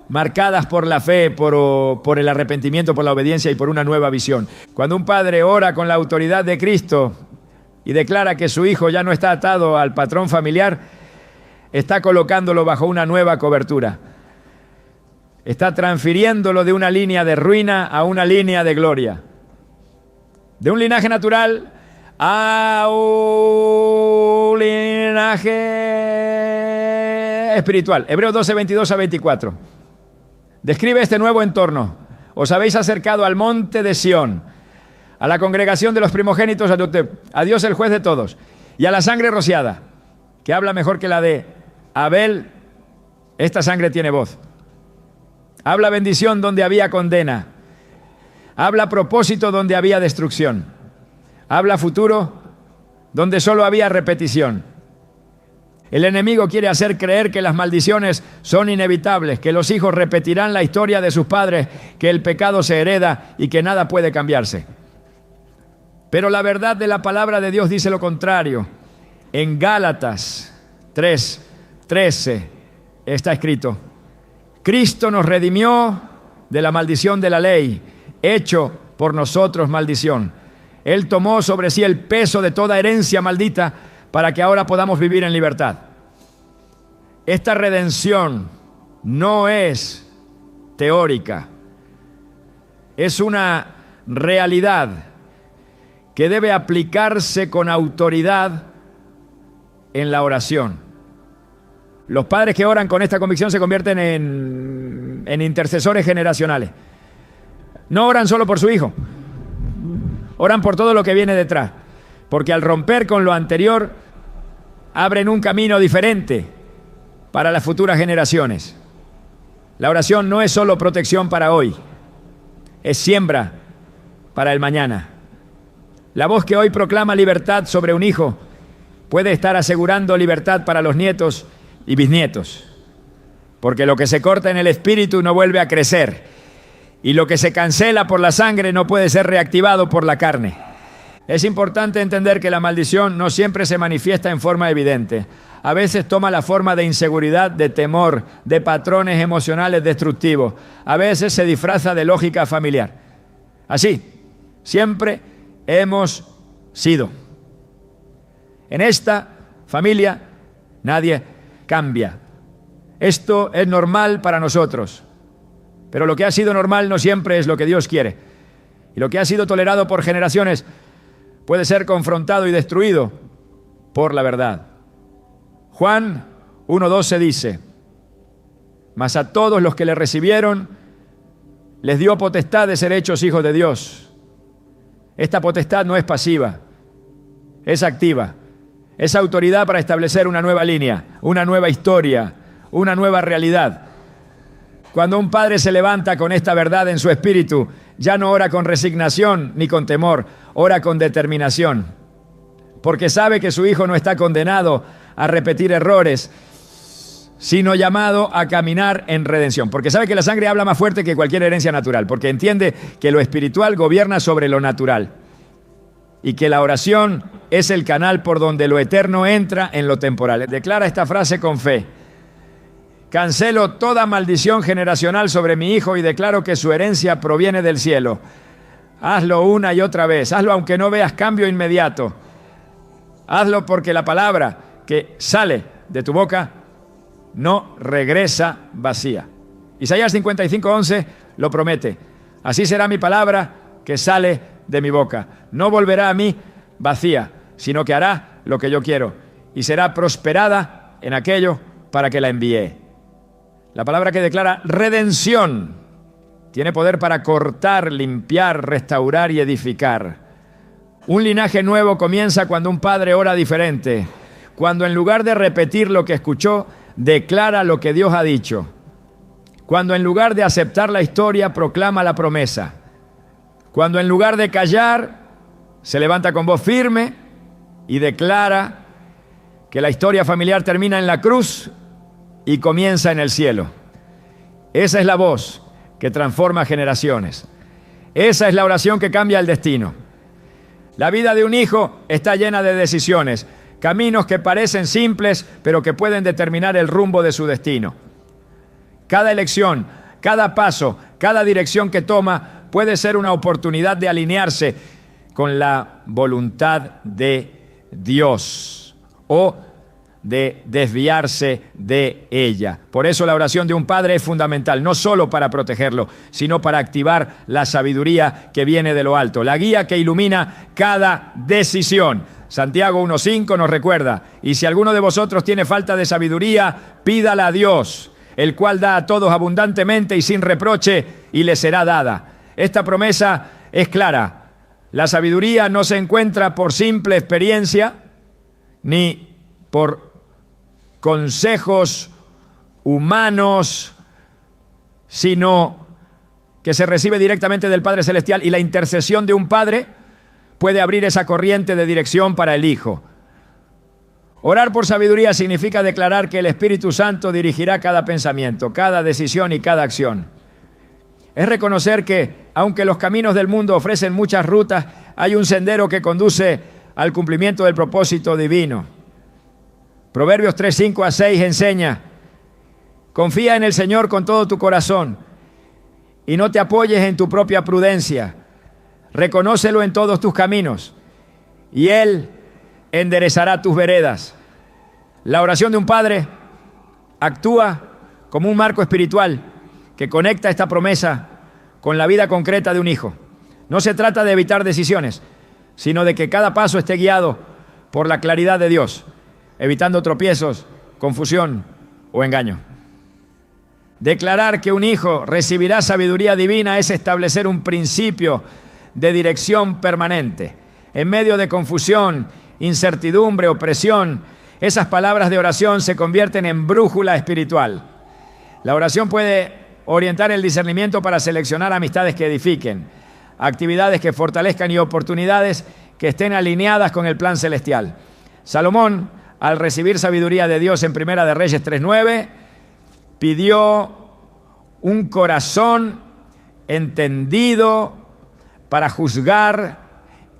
marcadas por la fe, por el arrepentimiento, por la obediencia y por una nueva visión. Cuando un padre ora con la autoridad de Cristo y declara que su hijo ya no está atado al patrón familiar, está colocándolo bajo una nueva cobertura. Está transfiriéndolo de una línea de ruina a una línea de gloria. De un linaje natural a un linaje espiritual. Hebreos 12, 22 a 24. Describe este nuevo entorno. Os habéis acercado al monte de Sión, a la congregación de los primogénitos, a Dios el juez de todos, y a la sangre rociada, que habla mejor que la de Abel. Esta sangre tiene voz. Habla bendición donde había condena. Habla propósito donde había destrucción. Habla futuro donde solo había repetición. El enemigo quiere hacer creer que las maldiciones son inevitables, que los hijos repetirán la historia de sus padres, que el pecado se hereda y que nada puede cambiarse. Pero la verdad de la palabra de Dios dice lo contrario. En Gálatas 3:13 está escrito: Cristo nos redimió de la maldición de la ley, hecho por nosotros maldición. Él tomó sobre sí el peso de toda herencia maldita para que ahora podamos vivir en libertad. Esta redención no es teórica, es una realidad que debe aplicarse con autoridad en la oración. Los padres que oran con esta convicción se convierten en intercesores generacionales. No oran solo por su hijo, oran por todo lo que viene detrás, porque al romper con lo anterior abren un camino diferente para las futuras generaciones. La oración no es solo protección para hoy, es siembra para el mañana. La voz que hoy proclama libertad sobre un hijo puede estar asegurando libertad para los nietos y bisnietos, porque lo que se corta en el espíritu no vuelve a crecer, Y lo que se cancela por la sangre no puede ser reactivado por la carne. Es importante entender que la maldición no siempre se manifiesta en forma evidente. A veces toma la forma de inseguridad, de temor, de patrones emocionales destructivos. A veces se disfraza de lógica familiar. Así, siempre hemos sido. En esta familia nadie cambia. Esto es normal para nosotros. Pero lo que ha sido normal no siempre es lo que Dios quiere. Y lo que ha sido tolerado por generaciones puede ser confrontado y destruido por la verdad. Juan 1:12 dice: mas a todos los que le recibieron, les dio potestad de ser hechos hijos de Dios. Esta potestad no es pasiva, es activa. Es autoridad para establecer una nueva línea, una nueva historia, una nueva realidad. Cuando un padre se levanta con esta verdad en su espíritu, ya no ora con resignación ni con temor, ora con determinación. Porque sabe que su hijo no está condenado a repetir errores, sino llamado a caminar en redención. Porque sabe que la sangre habla más fuerte que cualquier herencia natural, porque entiende que lo espiritual gobierna sobre lo natural y que la oración es el canal por donde lo eterno entra en lo temporal. Declara esta frase con fe: cancelo toda maldición generacional sobre mi hijo y declaro que su herencia proviene del cielo. Hazlo una y otra vez, hazlo aunque no veas cambio inmediato. Hazlo porque la palabra que sale de tu boca no regresa vacía. Isaías 55:11 lo promete: así será mi palabra que sale de mi boca. No volverá a mí vacía, sino que hará lo que yo quiero y será prosperada en aquello para que la envié. La palabra que declara redención tiene poder para cortar, limpiar, restaurar y edificar. Un linaje nuevo comienza cuando un padre ora diferente, cuando en lugar de repetir lo que escuchó, declara lo que Dios ha dicho, cuando en lugar de aceptar la historia, proclama la promesa, cuando en lugar de callar, se levanta con voz firme y declara que la historia familiar termina en la cruz y comienza en el cielo. Esa es la voz que transforma generaciones. Esa es la oración que cambia el destino. La vida de un hijo está llena de decisiones, caminos que parecen simples, pero que pueden determinar el rumbo de su destino. Cada elección, cada paso, cada dirección que toma puede ser una oportunidad de alinearse con la voluntad de Dios o de desviarse de ella. Por eso la oración de un padre es fundamental, no solo para protegerlo, sino para activar la sabiduría que viene de lo alto, la guía que ilumina cada decisión. Santiago 1:5 nos recuerda: y si alguno de vosotros tiene falta de sabiduría, pídala a Dios, el cual da a todos abundantemente y sin reproche, y le será dada. Esta promesa es clara. La sabiduría no se encuentra por simple experiencia, ni por consejos humanos, sino que se recibe directamente del Padre Celestial, y la intercesión de un padre puede abrir esa corriente de dirección para el hijo. Orar por sabiduría significa declarar que el Espíritu Santo dirigirá cada pensamiento, cada decisión y cada acción. Es reconocer que, aunque los caminos del mundo ofrecen muchas rutas, hay un sendero que conduce al cumplimiento del propósito divino. Proverbios 3:5-6 enseña: confía en el Señor con todo tu corazón y no te apoyes en tu propia prudencia. Reconócelo en todos tus caminos y Él enderezará tus veredas. La oración de un padre actúa como un marco espiritual que conecta esta promesa con la vida concreta de un hijo. No se trata de evitar decisiones, sino de que cada paso esté guiado por la claridad de Dios, evitando tropiezos, confusión o engaño. Declarar que un hijo recibirá sabiduría divina es establecer un principio de dirección permanente. En medio de confusión, incertidumbre, opresión, esas palabras de oración se convierten en brújula espiritual. La oración puede orientar el discernimiento para seleccionar amistades que edifiquen, actividades que fortalezcan y oportunidades que estén alineadas con el plan celestial. Salomón, al recibir sabiduría de Dios en Primera de Reyes 3:9, pidió un corazón entendido para juzgar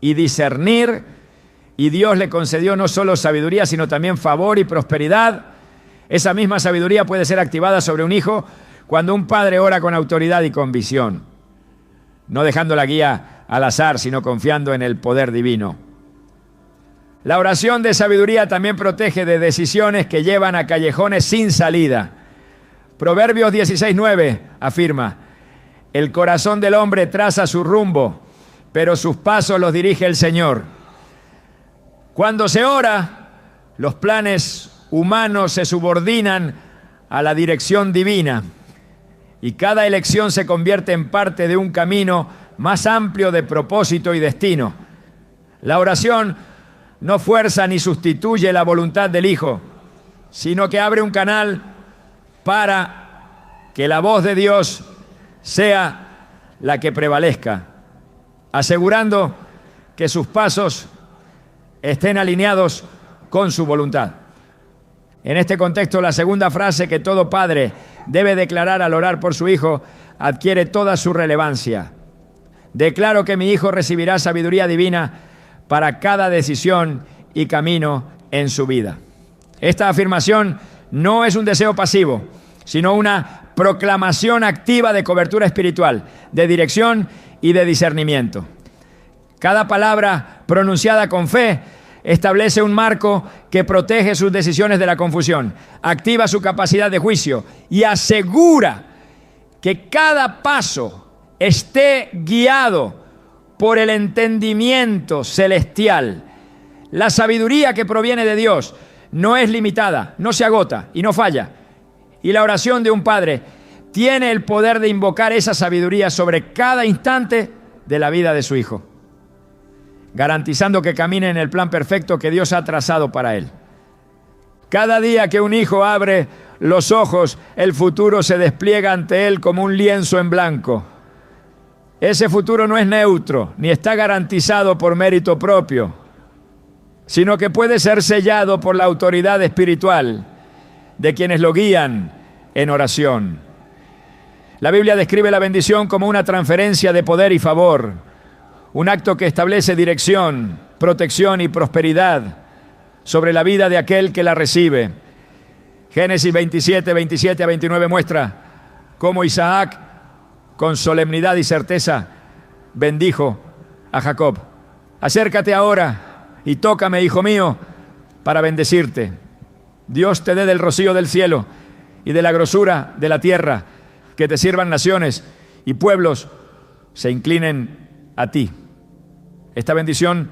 y discernir, y Dios le concedió no solo sabiduría, sino también favor y prosperidad. Esa misma sabiduría puede ser activada sobre un hijo cuando un padre ora con autoridad y con visión, no dejando la guía al azar, sino confiando en el poder divino. La oración de sabiduría también protege de decisiones que llevan a callejones sin salida. Proverbios 16:9 afirma: el corazón del hombre traza su rumbo, pero sus pasos los dirige el Señor. Cuando se ora, los planes humanos se subordinan a la dirección divina y cada elección se convierte en parte de un camino más amplio de propósito y destino. La oración no fuerza ni sustituye la voluntad del Hijo, sino que abre un canal para que la voz de Dios sea la que prevalezca, asegurando que sus pasos estén alineados con su voluntad. En este contexto, la segunda frase que todo padre debe declarar al orar por su hijo adquiere toda su relevancia. Declaro que mi hijo recibirá sabiduría divina para cada decisión y camino en su vida. Esta afirmación no es un deseo pasivo, sino una proclamación activa de cobertura espiritual, de dirección y de discernimiento. Cada palabra pronunciada con fe establece un marco que protege sus decisiones de la confusión, activa su capacidad de juicio y asegura que cada paso esté guiado por el entendimiento celestial. La sabiduría que proviene de Dios no es limitada, no se agota y no falla. Y la oración de un padre tiene el poder de invocar esa sabiduría sobre cada instante de la vida de su hijo, garantizando que camine en el plan perfecto que Dios ha trazado para él. Cada día que un hijo abre los ojos, el futuro se despliega ante él como un lienzo en blanco. Ese futuro no es neutro, ni está garantizado por mérito propio, sino que puede ser sellado por la autoridad espiritual de quienes lo guían en oración. La Biblia describe la bendición como una transferencia de poder y favor, un acto que establece dirección, protección y prosperidad sobre la vida de aquel que la recibe. Génesis 27, 27 a 29 muestra cómo Isaac, con solemnidad y certeza, bendijo a Jacob. Acércate ahora y tócame, hijo mío, para bendecirte. Dios te dé del rocío del cielo y de la grosura de la tierra, que te sirvan naciones y pueblos se inclinen a ti. Esta bendición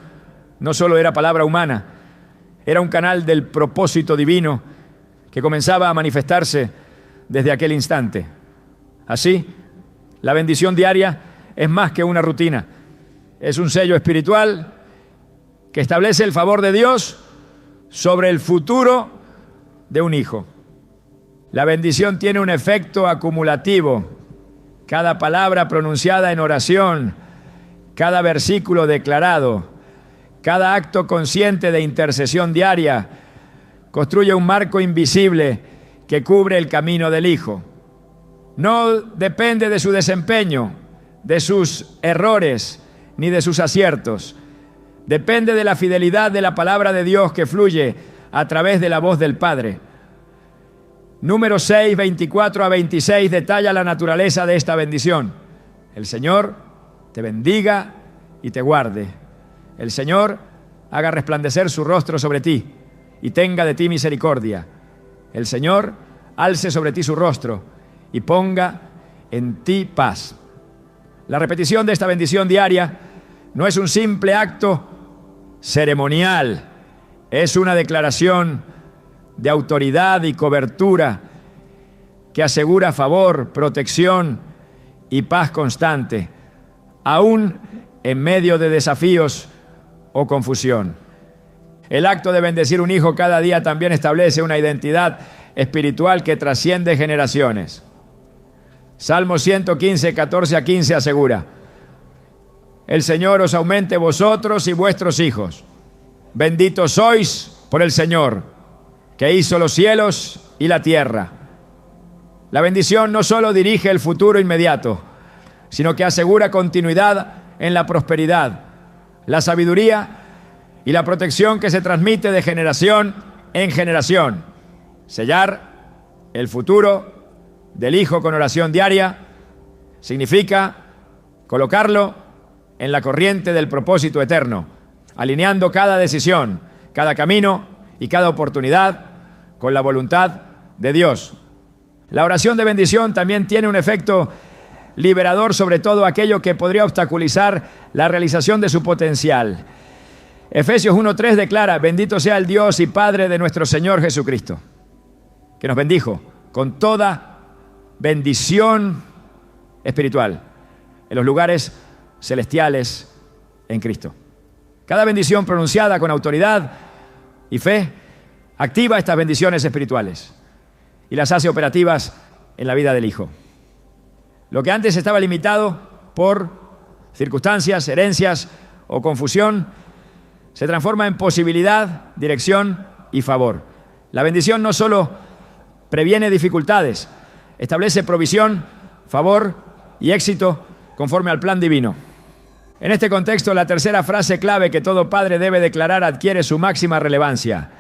no solo era palabra humana, era un canal del propósito divino que comenzaba a manifestarse desde aquel instante. Así, la bendición diaria es más que una rutina, es un sello espiritual que establece el favor de Dios sobre el futuro de un hijo. La bendición tiene un efecto acumulativo. Cada palabra pronunciada en oración, cada versículo declarado, cada acto consciente de intercesión diaria construye un marco invisible que cubre el camino del hijo. No depende de su desempeño, de sus errores, ni de sus aciertos. Depende de la fidelidad de la palabra de Dios que fluye a través de la voz del Padre. Números 6, 24 a 26 detalla la naturaleza de esta bendición. El Señor te bendiga y te guarde. El Señor haga resplandecer su rostro sobre ti y tenga de ti misericordia. El Señor alce sobre ti su rostro y ponga en ti paz. La repetición de esta bendición diaria no es un simple acto ceremonial, es una declaración de autoridad y cobertura que asegura favor, protección y paz constante, aún en medio de desafíos o confusión. El acto de bendecir un hijo cada día también establece una identidad espiritual que trasciende generaciones. Salmo 115, 14 a 15 asegura: el Señor os aumente vosotros y vuestros hijos. Benditos sois por el Señor, que hizo los cielos y la tierra. La bendición no solo dirige el futuro inmediato, sino que asegura continuidad en la prosperidad, la sabiduría y la protección que se transmite de generación en generación. Sellar el futuro del Hijo con oración diaria significa colocarlo en la corriente del propósito eterno, alineando cada decisión, cada camino y cada oportunidad con la voluntad de Dios. La oración de bendición también tiene un efecto liberador sobre todo aquello que podría obstaculizar la realización de su potencial. Efesios 1:3 declara: bendito sea el Dios y Padre de nuestro Señor Jesucristo, que nos bendijo con toda bendición espiritual en los lugares celestiales en Cristo. Cada bendición pronunciada con autoridad y fe activa estas bendiciones espirituales y las hace operativas en la vida del Hijo. Lo que antes estaba limitado por circunstancias, herencias o confusión, se transforma en posibilidad, dirección y favor. La bendición no solo previene dificultades, establece provisión, favor y éxito conforme al plan divino. En este contexto, la tercera frase clave que todo padre debe declarar adquiere su máxima relevancia.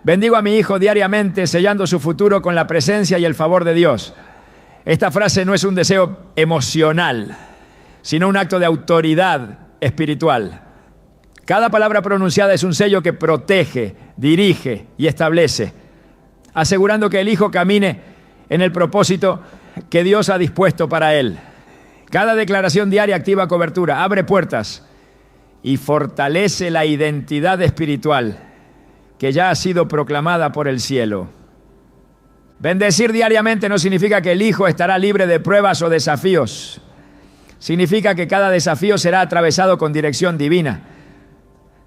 Bendigo a mi hijo diariamente, sellando su futuro con la presencia y el favor de Dios. Esta frase no es un deseo emocional, sino un acto de autoridad espiritual. Cada palabra pronunciada es un sello que protege, dirige y establece, asegurando que el hijo camine en el propósito que Dios ha dispuesto para él. Cada declaración diaria activa cobertura, abre puertas y fortalece la identidad espiritual que ya ha sido proclamada por el cielo. Bendecir diariamente no significa que el hijo estará libre de pruebas o desafíos. Significa que cada desafío será atravesado con dirección divina,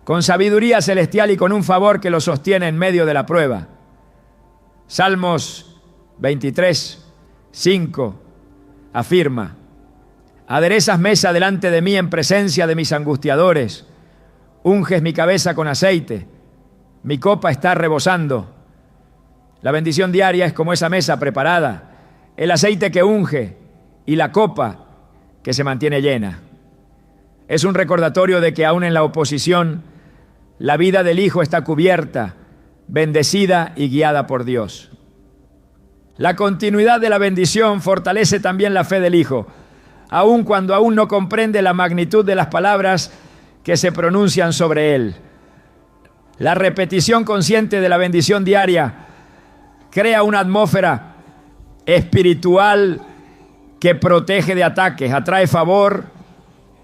con sabiduría celestial y con un favor que lo sostiene en medio de la prueba. Salmos 23:5 afirma: aderezas mesa delante de mí en presencia de mis angustiadores, unges mi cabeza con aceite, mi copa está rebosando. La bendición diaria es como esa mesa preparada, el aceite que unge y la copa que se mantiene llena. Es un recordatorio de que aún en la oposición, la vida del Hijo está cubierta, bendecida y guiada por Dios. La continuidad de la bendición fortalece también la fe del Hijo, aun cuando aún no comprende la magnitud de las palabras que se pronuncian sobre él. La repetición consciente de la bendición diaria crea una atmósfera espiritual que protege de ataques, atrae favor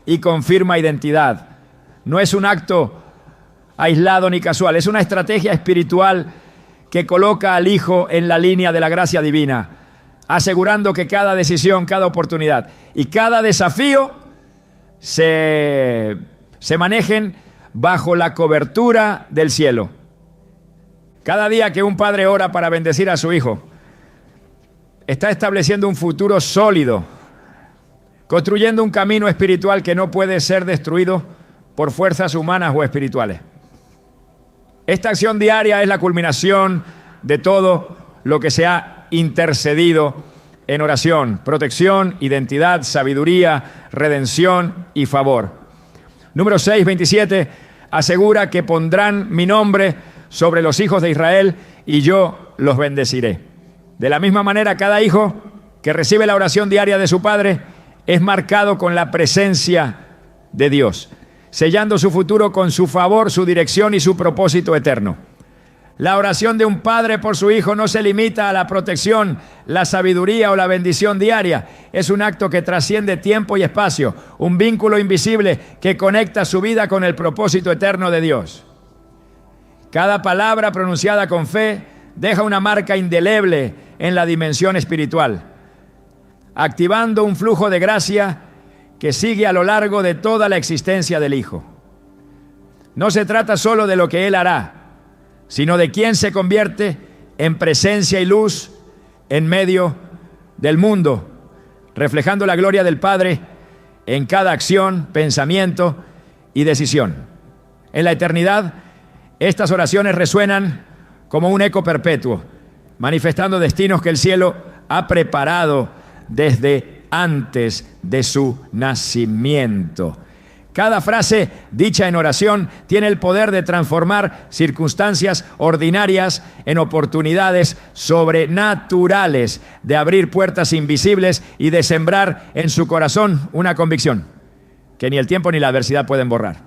y confirma identidad. No es un acto aislado ni casual, es una estrategia espiritual que coloca al Hijo en la línea de la gracia divina, asegurando que cada decisión, cada oportunidad y cada desafío se manejen bajo la cobertura del cielo. Cada día que un padre ora para bendecir a su hijo, está estableciendo un futuro sólido, construyendo un camino espiritual que no puede ser destruido por fuerzas humanas o espirituales. Esta acción diaria es la culminación de todo lo que se ha intercedido en oración: protección, identidad, sabiduría, redención y favor. Número 6:27 asegura que pondrán mi nombre sobre los hijos de Israel y yo los bendeciré. De la misma manera, cada hijo que recibe la oración diaria de su padre es marcado con la presencia de Dios, sellando su futuro con su favor, su dirección y su propósito eterno. La oración de un padre por su hijo no se limita a la protección, la sabiduría o la bendición diaria. Es un acto que trasciende tiempo y espacio, un vínculo invisible que conecta su vida con el propósito eterno de Dios. Cada palabra pronunciada con fe deja una marca indeleble en la dimensión espiritual, activando un flujo de gracia que sigue a lo largo de toda la existencia del Hijo. No se trata solo de lo que Él hará, sino de quién se convierte en presencia y luz en medio del mundo, reflejando la gloria del Padre en cada acción, pensamiento y decisión. En la eternidad, estas oraciones resuenan como un eco perpetuo, manifestando destinos que el cielo ha preparado desde antes de su nacimiento. Cada frase dicha en oración tiene el poder de transformar circunstancias ordinarias en oportunidades sobrenaturales, de abrir puertas invisibles y de sembrar en su corazón una convicción que ni el tiempo ni la adversidad pueden borrar.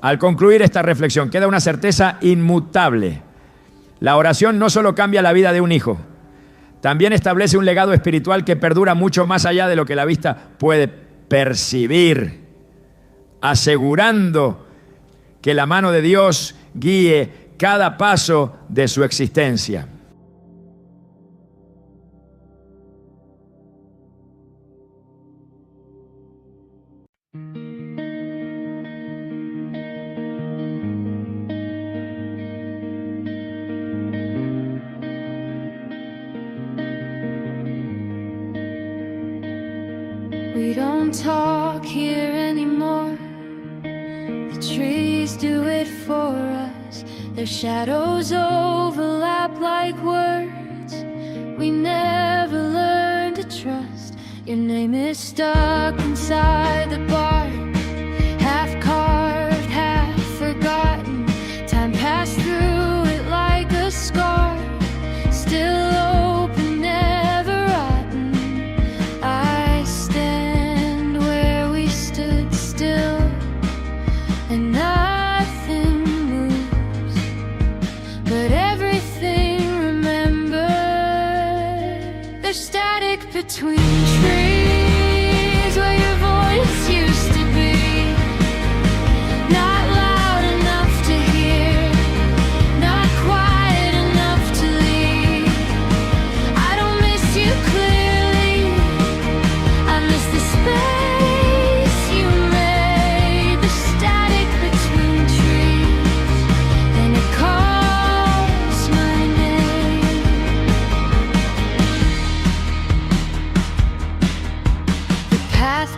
Al concluir esta reflexión, queda una certeza inmutable. La oración no solo cambia la vida de un hijo, también establece un legado espiritual que perdura mucho más allá de lo que la vista puede percibir, asegurando que la mano de Dios guíe cada paso de su existencia. We don't talk here anymore. The trees do it for us. Their shadows overlap like words. We never learn to trust. Your name is stuck inside the bark, half carved, half forgotten. Time passed through it like a scar, still open, never rotten. I stand where we stood still, and nothing moves, but everything remembered. There's static between trees where your voice used to be, not loud enough to hear, not quiet enough to leave. I don't miss you clearly, I miss the space you made. The static between trees, and it calls my name. The path